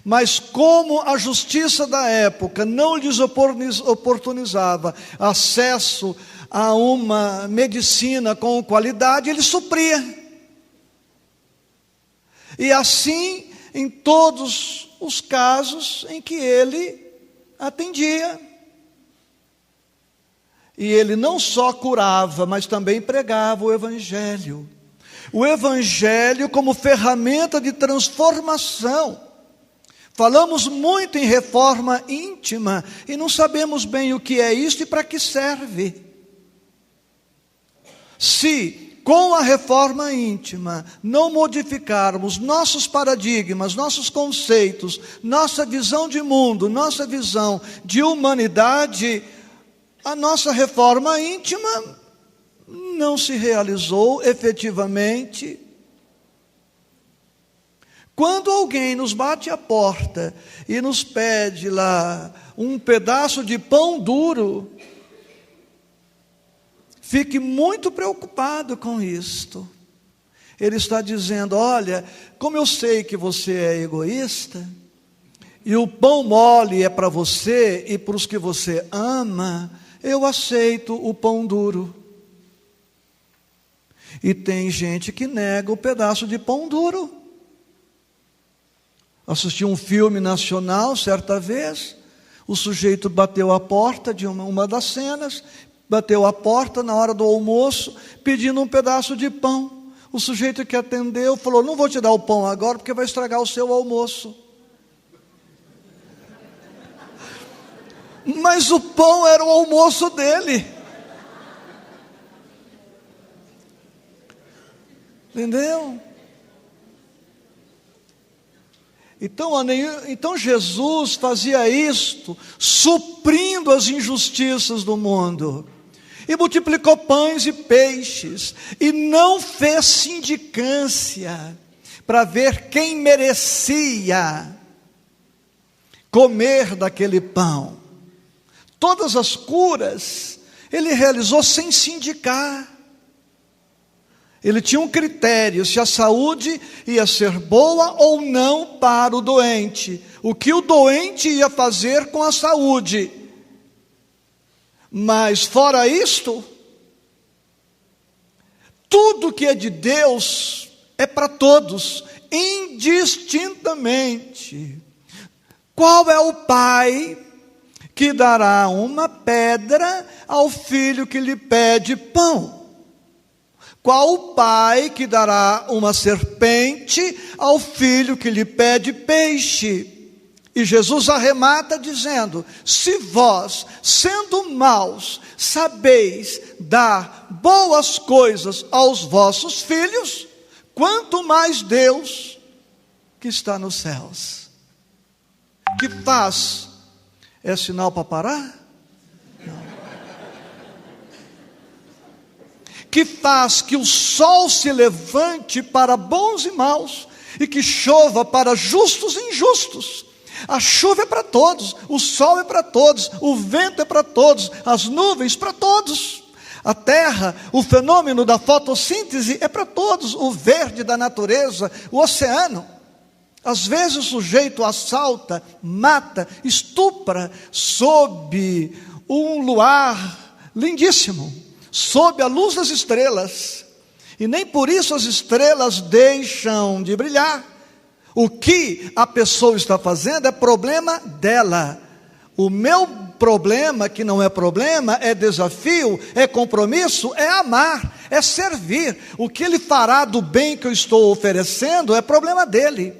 mas como a justiça da época não lhes oportunizava acesso a uma medicina com qualidade, ele supria. E assim, em todos os casos em que ele atendia. E ele não só curava, mas também pregava o Evangelho. O Evangelho como ferramenta de transformação. Falamos muito em reforma íntima e não sabemos bem o que é isso e para que serve. Se com a reforma íntima não modificarmos nossos paradigmas, nossos conceitos, nossa visão de mundo, nossa visão de humanidade, a nossa reforma íntima não se realizou efetivamente. Quando alguém nos bate a porta e nos pede lá um pedaço de pão duro, fique muito preocupado com isto. Ele está dizendo: olha, como eu sei que você é egoísta, e o pão mole é para você e para os que você ama, eu aceito o pão duro. E tem gente que nega o pedaço de pão duro. Assisti um filme nacional certa vez, o sujeito bateu a porta de uma das cenas, bateu a porta na hora do almoço, pedindo um pedaço de pão. O sujeito que atendeu falou: não vou te dar o pão agora, porque vai estragar o seu almoço. Mas o pão era o almoço dele. Entendeu? Então Jesus fazia isto, suprindo as injustiças do mundo. E multiplicou pães e peixes. E não fez sindicância para ver quem merecia comer daquele pão. Todas as curas ele realizou sem sindicar. Ele tinha um critério, se a saúde ia ser boa ou não para o doente. O que o doente ia fazer com a saúde. Mas fora isto, tudo que é de Deus é para todos, indistintamente. Qual é o pai que dará uma pedra ao filho que lhe pede pão? Qual o pai que dará uma serpente ao filho que lhe pede peixe? E Jesus arremata dizendo: se vós, sendo maus, sabeis dar boas coisas aos vossos filhos, quanto mais Deus que está nos céus. Que faz? É sinal para parar? Não. Que faz que o sol se levante para bons e maus, e que chova para justos e injustos. A chuva é para todos, o sol é para todos, o vento é para todos, as nuvens para todos. A terra, o fenômeno da fotossíntese é para todos, o verde da natureza, o oceano. Às vezes o sujeito assalta, mata, estupra sob um luar lindíssimo, sob a luz das estrelas, e nem por isso as estrelas deixam de brilhar. O que a pessoa está fazendo é problema dela. O meu problema, que não é problema, é desafio, é compromisso, é amar, é servir. O que ele fará do bem que eu estou oferecendo é problema dele.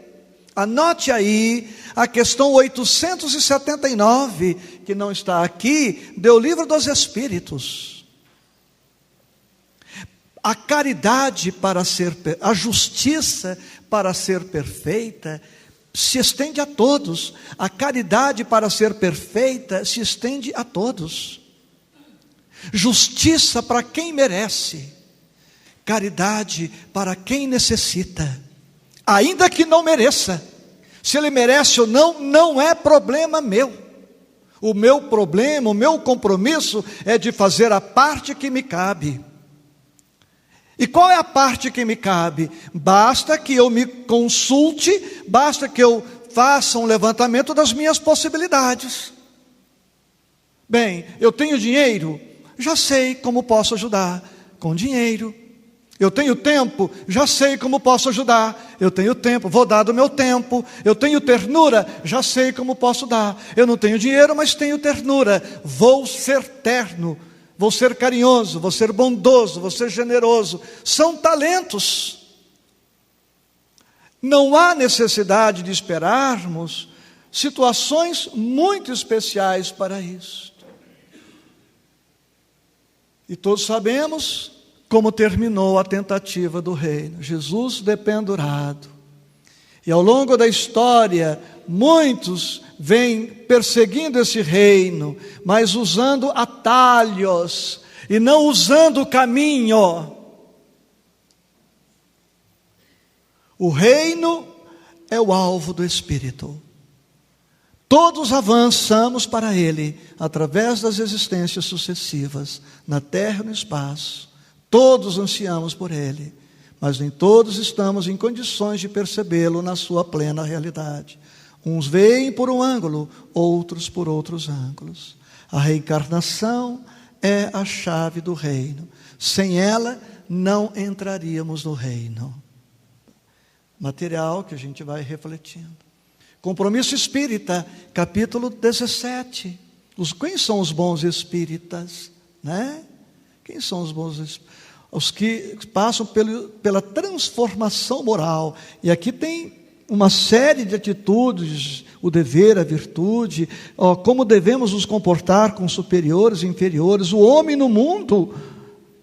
Anote aí a questão 879, que não está aqui, do Livro dos Espíritos. A caridade a justiça para ser perfeita se estende a todos. A caridade para ser perfeita se estende a todos. Justiça para quem merece, caridade para quem necessita, ainda que não mereça. Se ele merece ou não, não é problema meu. O meu problema, o meu compromisso é de fazer a parte que me cabe. E qual é a parte que me cabe? Basta que eu me consulte, basta que eu faça um levantamento das minhas possibilidades. Bem, eu tenho dinheiro, já sei como posso ajudar com dinheiro. Eu tenho tempo, já sei como posso ajudar. Eu tenho tempo, vou dar do meu tempo. Eu tenho ternura, já sei como posso dar. Eu não tenho dinheiro, mas tenho ternura. Vou ser terno. Vou ser carinhoso, vou ser bondoso, vou ser generoso. São talentos. Não há necessidade de esperarmos situações muito especiais para isso. E todos sabemos como terminou a tentativa do reino. Jesus dependurado. E ao longo da história, muitos vêm perseguindo esse reino, mas usando atalhos e não usando o caminho. O reino é o alvo do Espírito. Todos avançamos para ele através das existências sucessivas, na terra e no espaço. Todos ansiamos por ele, mas nem todos estamos em condições de percebê-lo na sua plena realidade. Uns veem por um ângulo, outros por outros ângulos. A reencarnação é a chave do reino. Sem ela, não entraríamos no reino. Material que a gente vai refletindo. Compromisso Espírita, capítulo 17. Quem são os bons espíritas? Né? Quem são os bons espíritas? Os que passam pela transformação moral. E aqui tem uma série de atitudes, o dever, a virtude, como devemos nos comportar com superiores e inferiores, o homem no mundo,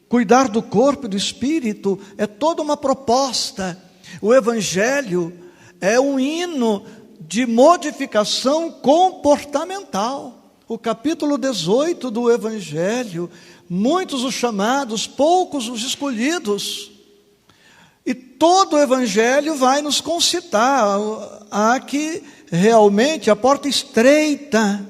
cuidar do corpo e do espírito, é toda uma proposta. O Evangelho é um hino de modificação comportamental. O capítulo 18 do Evangelho, muitos os chamados, poucos os escolhidos. E todo o Evangelho vai nos concitar a que realmente a porta estreita.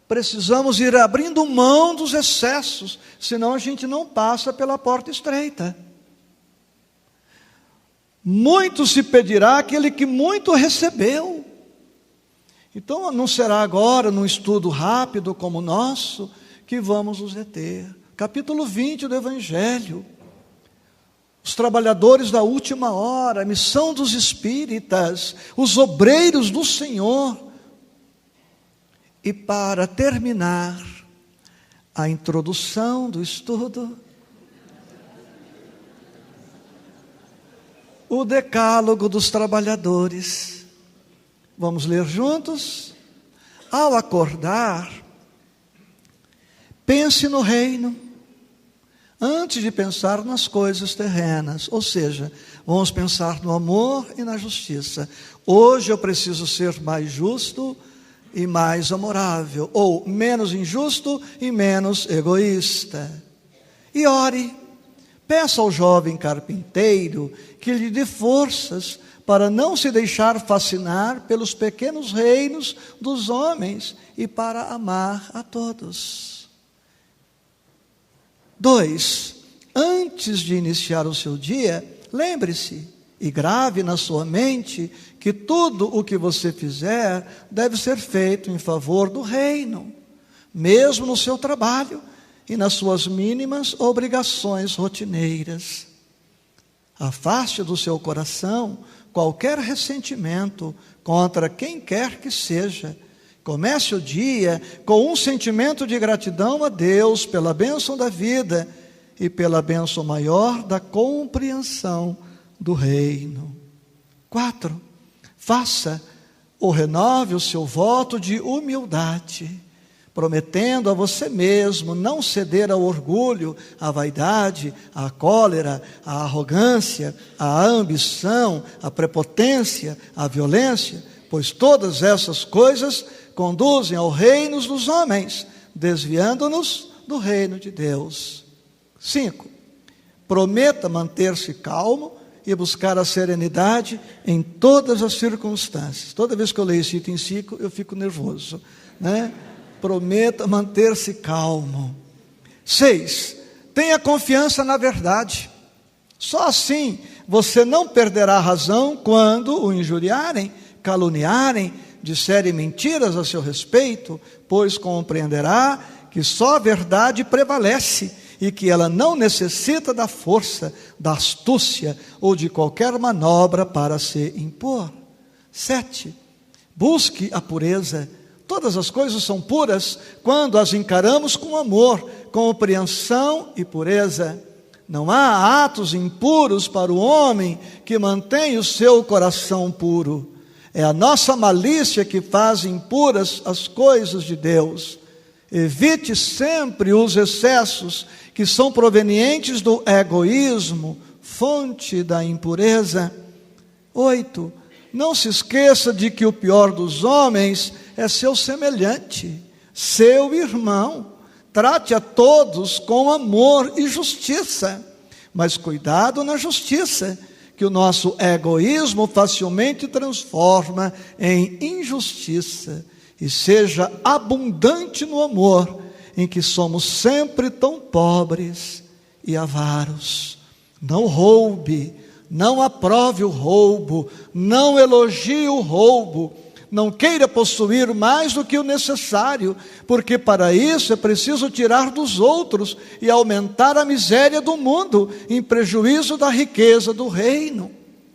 Precisamos ir abrindo mão dos excessos, senão a gente não passa pela porta estreita. Muito se pedirá aquele que muito recebeu. Então não será agora, num estudo rápido como o nosso, que vamos nos deter. Capítulo 20 do Evangelho. Os trabalhadores da última hora, a missão dos espíritas, os obreiros do Senhor. E para terminar a introdução do estudo, o decálogo dos trabalhadores. Vamos ler juntos? Ao acordar, pense no reino, antes de pensar nas coisas terrenas. Ou seja, vamos pensar no amor e na justiça. Hoje eu preciso ser mais justo e mais amorável, ou menos injusto e menos egoísta. E ore, peça ao jovem carpinteiro que lhe dê forças para não se deixar fascinar pelos pequenos reinos dos homens e para amar a todos. 2. Antes de iniciar o seu dia, lembre-se e grave na sua mente que tudo o que você fizer deve ser feito em favor do reino, mesmo no seu trabalho e nas suas mínimas obrigações rotineiras. Afaste do seu coração qualquer ressentimento contra quem quer que seja. Comece o dia com um sentimento de gratidão a Deus pela bênção da vida e pela bênção maior da compreensão do reino. 4. Faça ou renove o seu voto de humildade, prometendo a você mesmo não ceder ao orgulho, à vaidade, à cólera, à arrogância, à ambição, à prepotência, à violência, pois todas essas coisas conduzem ao reino dos homens, desviando-nos do reino de Deus. 5. Prometa manter-se calmo e buscar a serenidade em todas as circunstâncias. Toda vez que eu leio esse item 5, eu fico nervoso, né? Prometa manter-se calmo. 6. Tenha confiança na verdade. Só assim você não perderá a razão quando o injuriarem, caluniarem, disserem mentiras a seu respeito, pois compreenderá que só a verdade prevalece e que ela não necessita da força, da astúcia ou de qualquer manobra para se impor. 7. Busque a pureza. Todas as coisas são puras quando as encaramos com amor, compreensão e pureza. Não há atos impuros para o homem que mantém o seu coração puro. É a nossa malícia que faz impuras as coisas de Deus. Evite sempre os excessos que são provenientes do egoísmo, fonte da impureza. 8. Não se esqueça de que o pior dos homens é seu semelhante, seu irmão. Trate a todos com amor e justiça, mas cuidado na justiça, que o nosso egoísmo facilmente transforma em injustiça, e seja abundante no amor, em que somos sempre tão pobres e avaros. Não roube, não aprove o roubo, não elogie o roubo, não queira possuir mais do que o necessário, porque para isso é preciso tirar dos outros e aumentar a miséria do mundo, em prejuízo da riqueza do reino.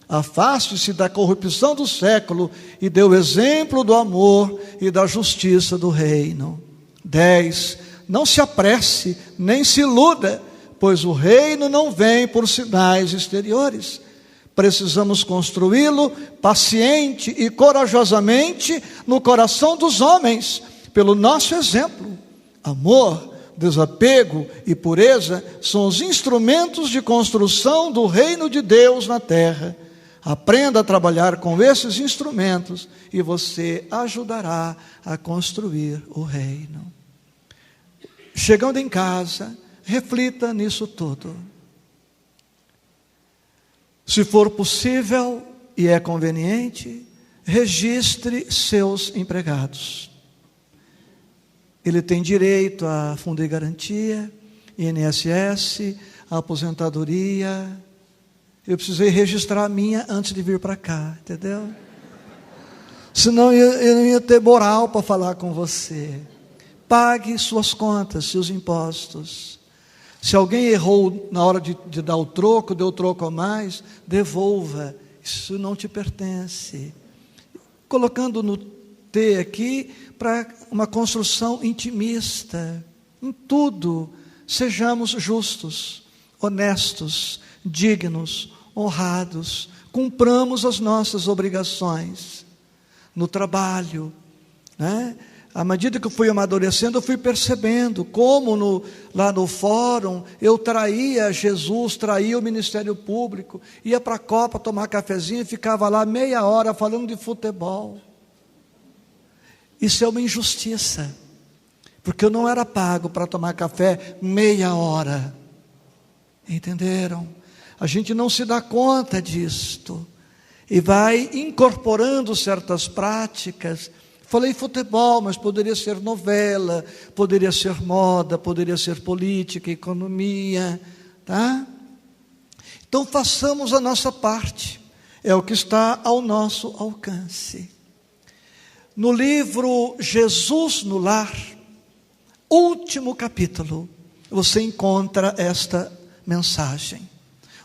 Afaste-se da corrupção do século e dê o exemplo do amor e da justiça do reino. 10. Não se apresse, nem se iluda, pois o reino não vem por sinais exteriores. Precisamos construí-lo paciente e corajosamente no coração dos homens, pelo nosso exemplo. Amor, desapego e pureza são os instrumentos de construção do reino de Deus na terra. Aprenda a trabalhar com esses instrumentos e você ajudará a construir o reino. Chegando em casa, reflita nisso tudo. Se for possível e é conveniente, registre seus empregados. Ele tem direito a fundo de garantia, INSS, a aposentadoria. Eu precisei registrar a minha antes de vir para cá, entendeu? Senão eu não ia ter moral para falar com você. Pague suas contas, seus impostos. Se alguém errou na hora de dar o troco, deu troco a mais, devolva. Isso não te pertence. Colocando no T aqui para uma construção intimista. Em tudo, sejamos justos, honestos, dignos, honrados. Cumpramos as nossas obrigações. No trabalho, né? À medida que eu fui amadurecendo, eu fui percebendo como lá no fórum eu traía Jesus, traía o Ministério Público, ia para a Copa tomar cafezinho e ficava lá meia hora falando de futebol. Isso é uma injustiça, porque eu não era pago para tomar café meia hora. Entenderam? A gente não se dá conta disto e vai incorporando certas práticas. Falei futebol, mas poderia ser novela, poderia ser moda, poderia ser política, economia, tá? Então façamos a nossa parte, é o que está ao nosso alcance. No livro Jesus no Lar, último capítulo, você encontra esta mensagem,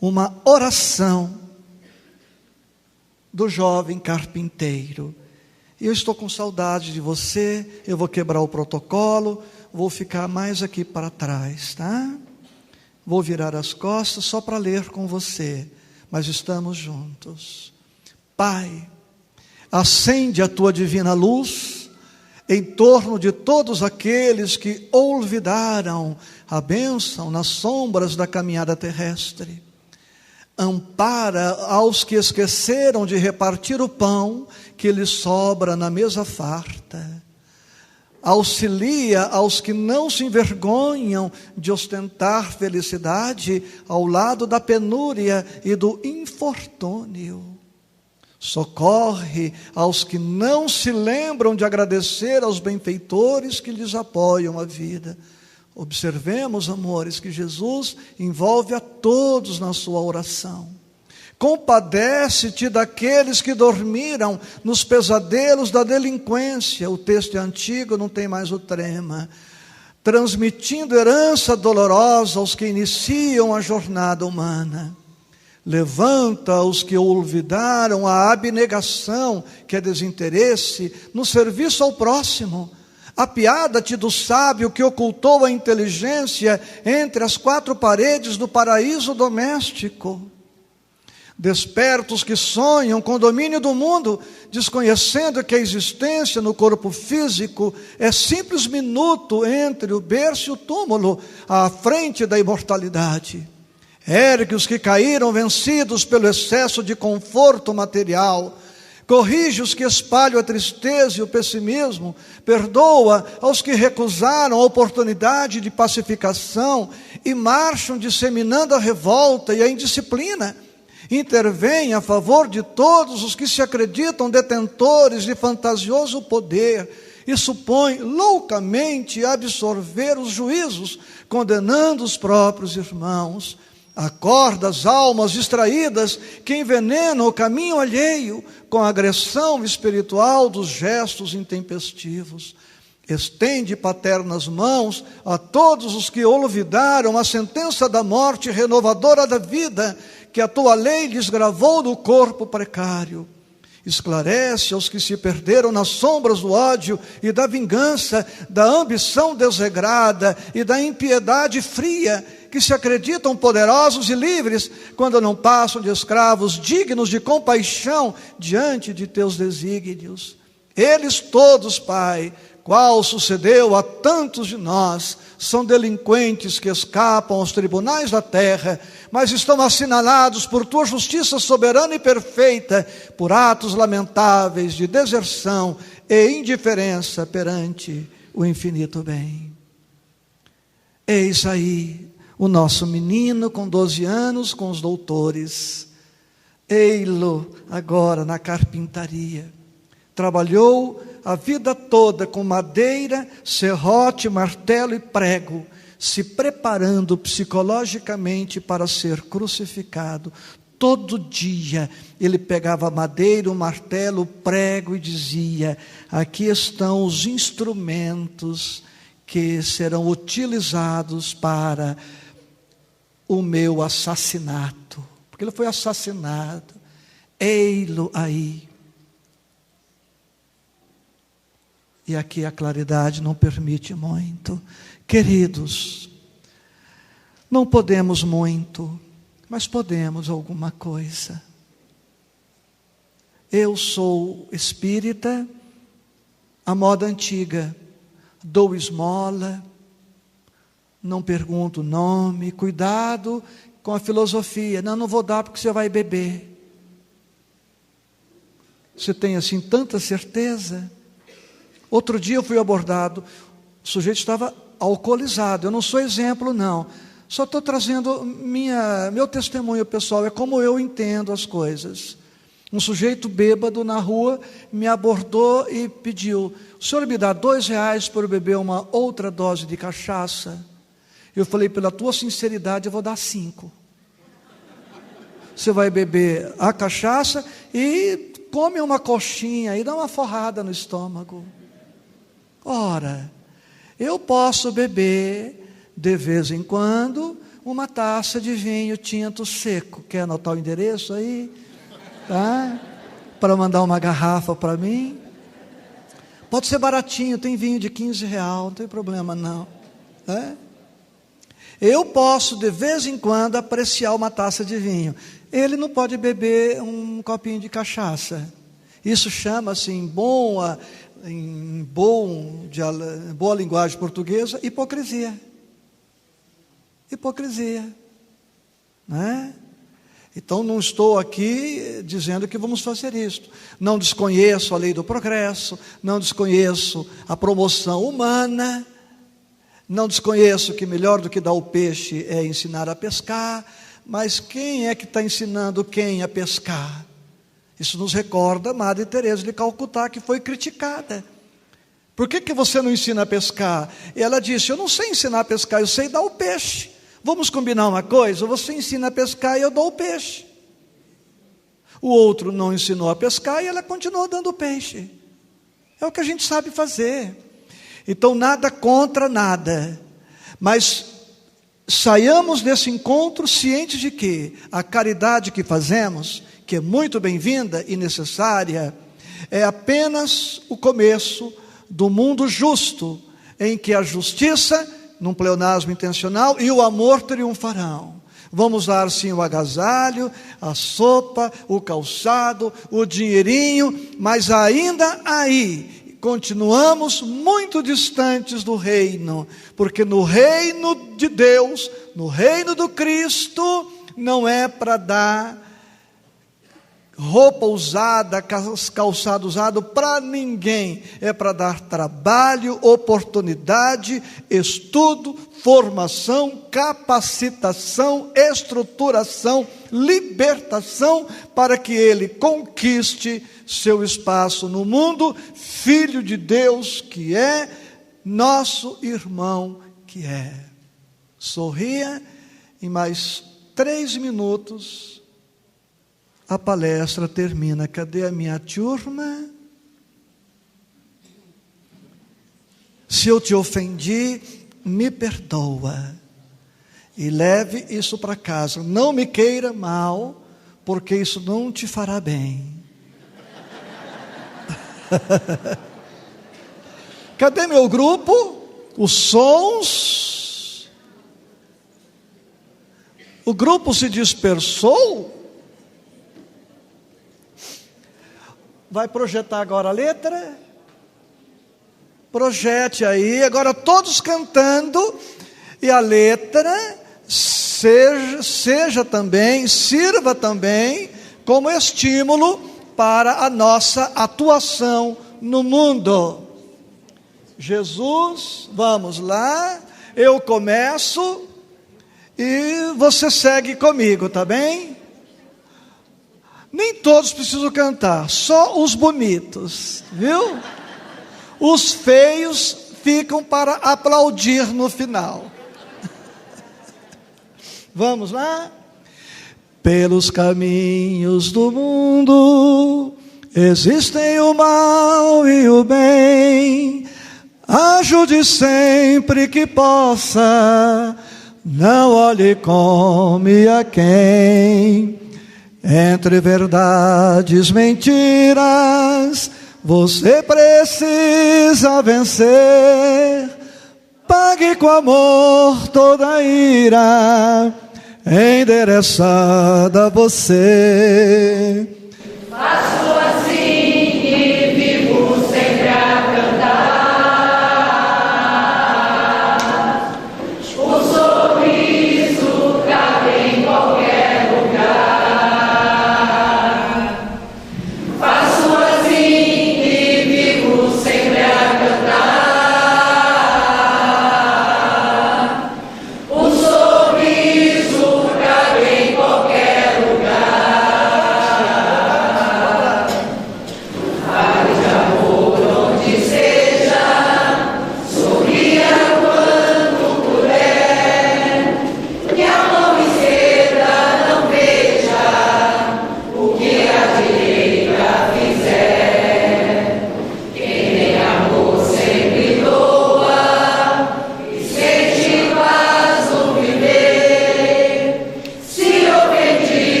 uma oração do jovem carpinteiro. E eu estou com saudade de você, eu vou quebrar o protocolo, vou ficar mais aqui para trás, tá? Vou virar as costas só para ler com você, mas estamos juntos. Pai, acende a tua divina luz em torno de todos aqueles que olvidaram a bênção nas sombras da caminhada terrestre. Ampara aos que esqueceram de repartir o pão que lhes sobra na mesa farta. Auxilia aos que não se envergonham de ostentar felicidade ao lado da penúria e do infortúnio. Socorre aos que não se lembram de agradecer aos benfeitores que lhes apoiam a vida. Observemos, amores, que Jesus envolve a todos na sua oração. Compadece-te daqueles que dormiram nos pesadelos da delinquência. O texto é antigo, não tem mais o trema. Transmitindo herança dolorosa aos que iniciam a jornada humana. Levanta os que olvidaram a abnegação, que é desinteresse, no serviço ao próximo. Apiada-te do sábio que ocultou a inteligência entre as quatro paredes do paraíso doméstico. Desperta os que sonham com o domínio do mundo, desconhecendo que a existência no corpo físico é simples minuto entre o berço e o túmulo, à frente da imortalidade. Ergue os que caíram vencidos pelo excesso de conforto material. Corrige os que espalham a tristeza e o pessimismo. Perdoa aos que recusaram a oportunidade de pacificação e marcham disseminando a revolta e a indisciplina. Intervém a favor de todos os que se acreditam detentores de fantasioso poder e supõem loucamente absorver os juízos, condenando os próprios irmãos. Acorda as almas distraídas que envenenam o caminho alheio com a agressão espiritual dos gestos intempestivos. Estende paternas mãos a todos os que olvidaram a sentença da morte renovadora da vida que a tua lei lhes gravou no corpo precário. Esclarece aos que se perderam nas sombras do ódio e da vingança, da ambição desregrada e da impiedade fria, que se acreditam poderosos e livres, quando não passam de escravos dignos de compaixão diante de teus desígnios. Eles todos, Pai, qual sucedeu a tantos de nós, são delinquentes que escapam aos tribunais da terra, mas estão assinalados por tua justiça soberana e perfeita, por atos lamentáveis de deserção e indiferença perante o infinito bem. Eis aí o nosso menino com 12 anos, com os doutores. Ei-lo agora na carpintaria. Trabalhou a vida toda com madeira, serrote, martelo e prego, se preparando psicologicamente para ser crucificado. Todo dia ele pegava a madeira, o martelo, o prego e dizia: aqui estão os instrumentos que serão utilizados para o meu assassinato. Porque ele foi assassinado. Ei-lo aí. E aqui a claridade não permite muito. Queridos, não podemos muito, mas podemos alguma coisa. Eu sou espírita, à moda antiga, dou esmola, não pergunto o nome, cuidado com a filosofia. Não vou dar porque você vai beber. Você tem assim tanta certeza? Outro dia eu fui abordado, o sujeito estava alcoolizado. Eu não sou exemplo, não. Só estou trazendo meu testemunho pessoal, é como eu entendo as coisas. Um sujeito bêbado na rua me abordou e pediu: o senhor me dá R$2 por beber uma outra dose de cachaça? Eu falei: pela tua sinceridade eu vou dar 5. Você vai beber a cachaça e come uma coxinha e dá uma forrada no estômago. Ora, eu posso beber de vez em quando, uma taça de vinho tinto seco. Quer anotar o endereço aí? Tá? Para mandar uma garrafa para mim. Pode ser baratinho, tem vinho de R$15, não tem problema não. Eu posso de vez em quando apreciar uma taça de vinho. Ele não pode beber um copinho de cachaça. Isso chama-se em boa linguagem portuguesa, hipocrisia. Hipocrisia. Né? Então não estou aqui dizendo que vamos fazer isto. Não desconheço a lei do progresso, não desconheço a promoção humana, não desconheço que melhor do que dar o peixe é ensinar a pescar, mas quem é que está ensinando quem a pescar? Isso nos recorda a Madre Teresa de Calcutá, que foi criticada. Por que você não ensina a pescar? E ela disse, eu não sei ensinar a pescar, eu sei dar o peixe. Vamos combinar uma coisa? Você ensina a pescar e eu dou o peixe. O outro não ensinou a pescar e ela continuou dando peixe. É o que a gente sabe fazer. Então nada contra nada. Mas saiamos desse encontro cientes de que a caridade que fazemos, que é muito bem-vinda e necessária, é apenas o começo do mundo justo, em que a justiça, num pleonasmo intencional, e o amor triunfarão. Vamos dar sim o agasalho, a sopa, o calçado, o dinheirinho, mas ainda aí continuamos muito distantes do reino, porque no reino de Deus, no reino do Cristo, não é para dar roupa usada, calçado usado para ninguém, é para dar trabalho, oportunidade, estudo, formação, capacitação, estruturação, libertação, para que ele conquiste seu espaço no mundo, filho de Deus que é, nosso irmão que é. Sorria, em mais 3 minutos a palestra termina. Cadê a minha turma? Se eu te ofendi, me perdoa e leve isso para casa. Não me queira mal, porque isso não te fará bem. Cadê meu grupo? Os sons? O grupo se dispersou? Vai projetar agora a letra? Projete aí, agora todos cantando, e a letra seja também, sirva também como estímulo para a nossa atuação no mundo. Jesus, vamos lá, eu começo e você segue comigo, tá bem? Nem todos precisam cantar, só os bonitos, viu? Os feios ficam para aplaudir no final. Vamos lá? Pelos caminhos do mundo existem o mal e o bem. Ajude sempre que possa, não olhe como e a quem. Entre verdades e mentiras, você precisa vencer. Pague com amor toda a ira endereçada a você. Faço assim e vivo sempre a cantar. O sorriso cabe em qualquer lugar. Faço assim e vivo sempre a cantar. O sorriso cabe em qualquer lugar.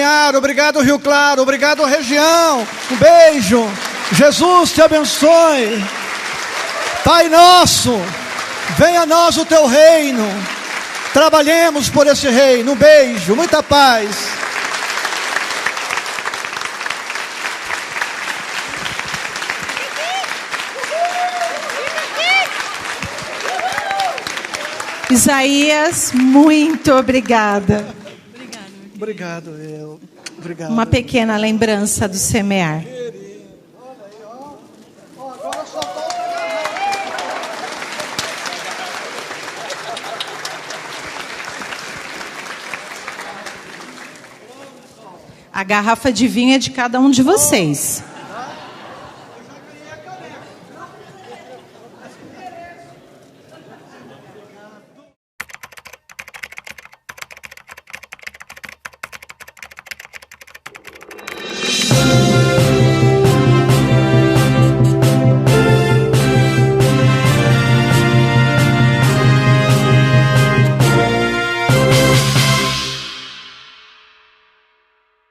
Semear, obrigado Rio Claro, obrigado região. Um beijo. Jesus te abençoe. Pai nosso, venha a nós o teu reino. Trabalhemos por esse reino. Um beijo, muita paz. Isaías, muito obrigada. Obrigado, obrigado. Uma pequena lembrança do semear. A garrafa de vinho é de cada um de vocês.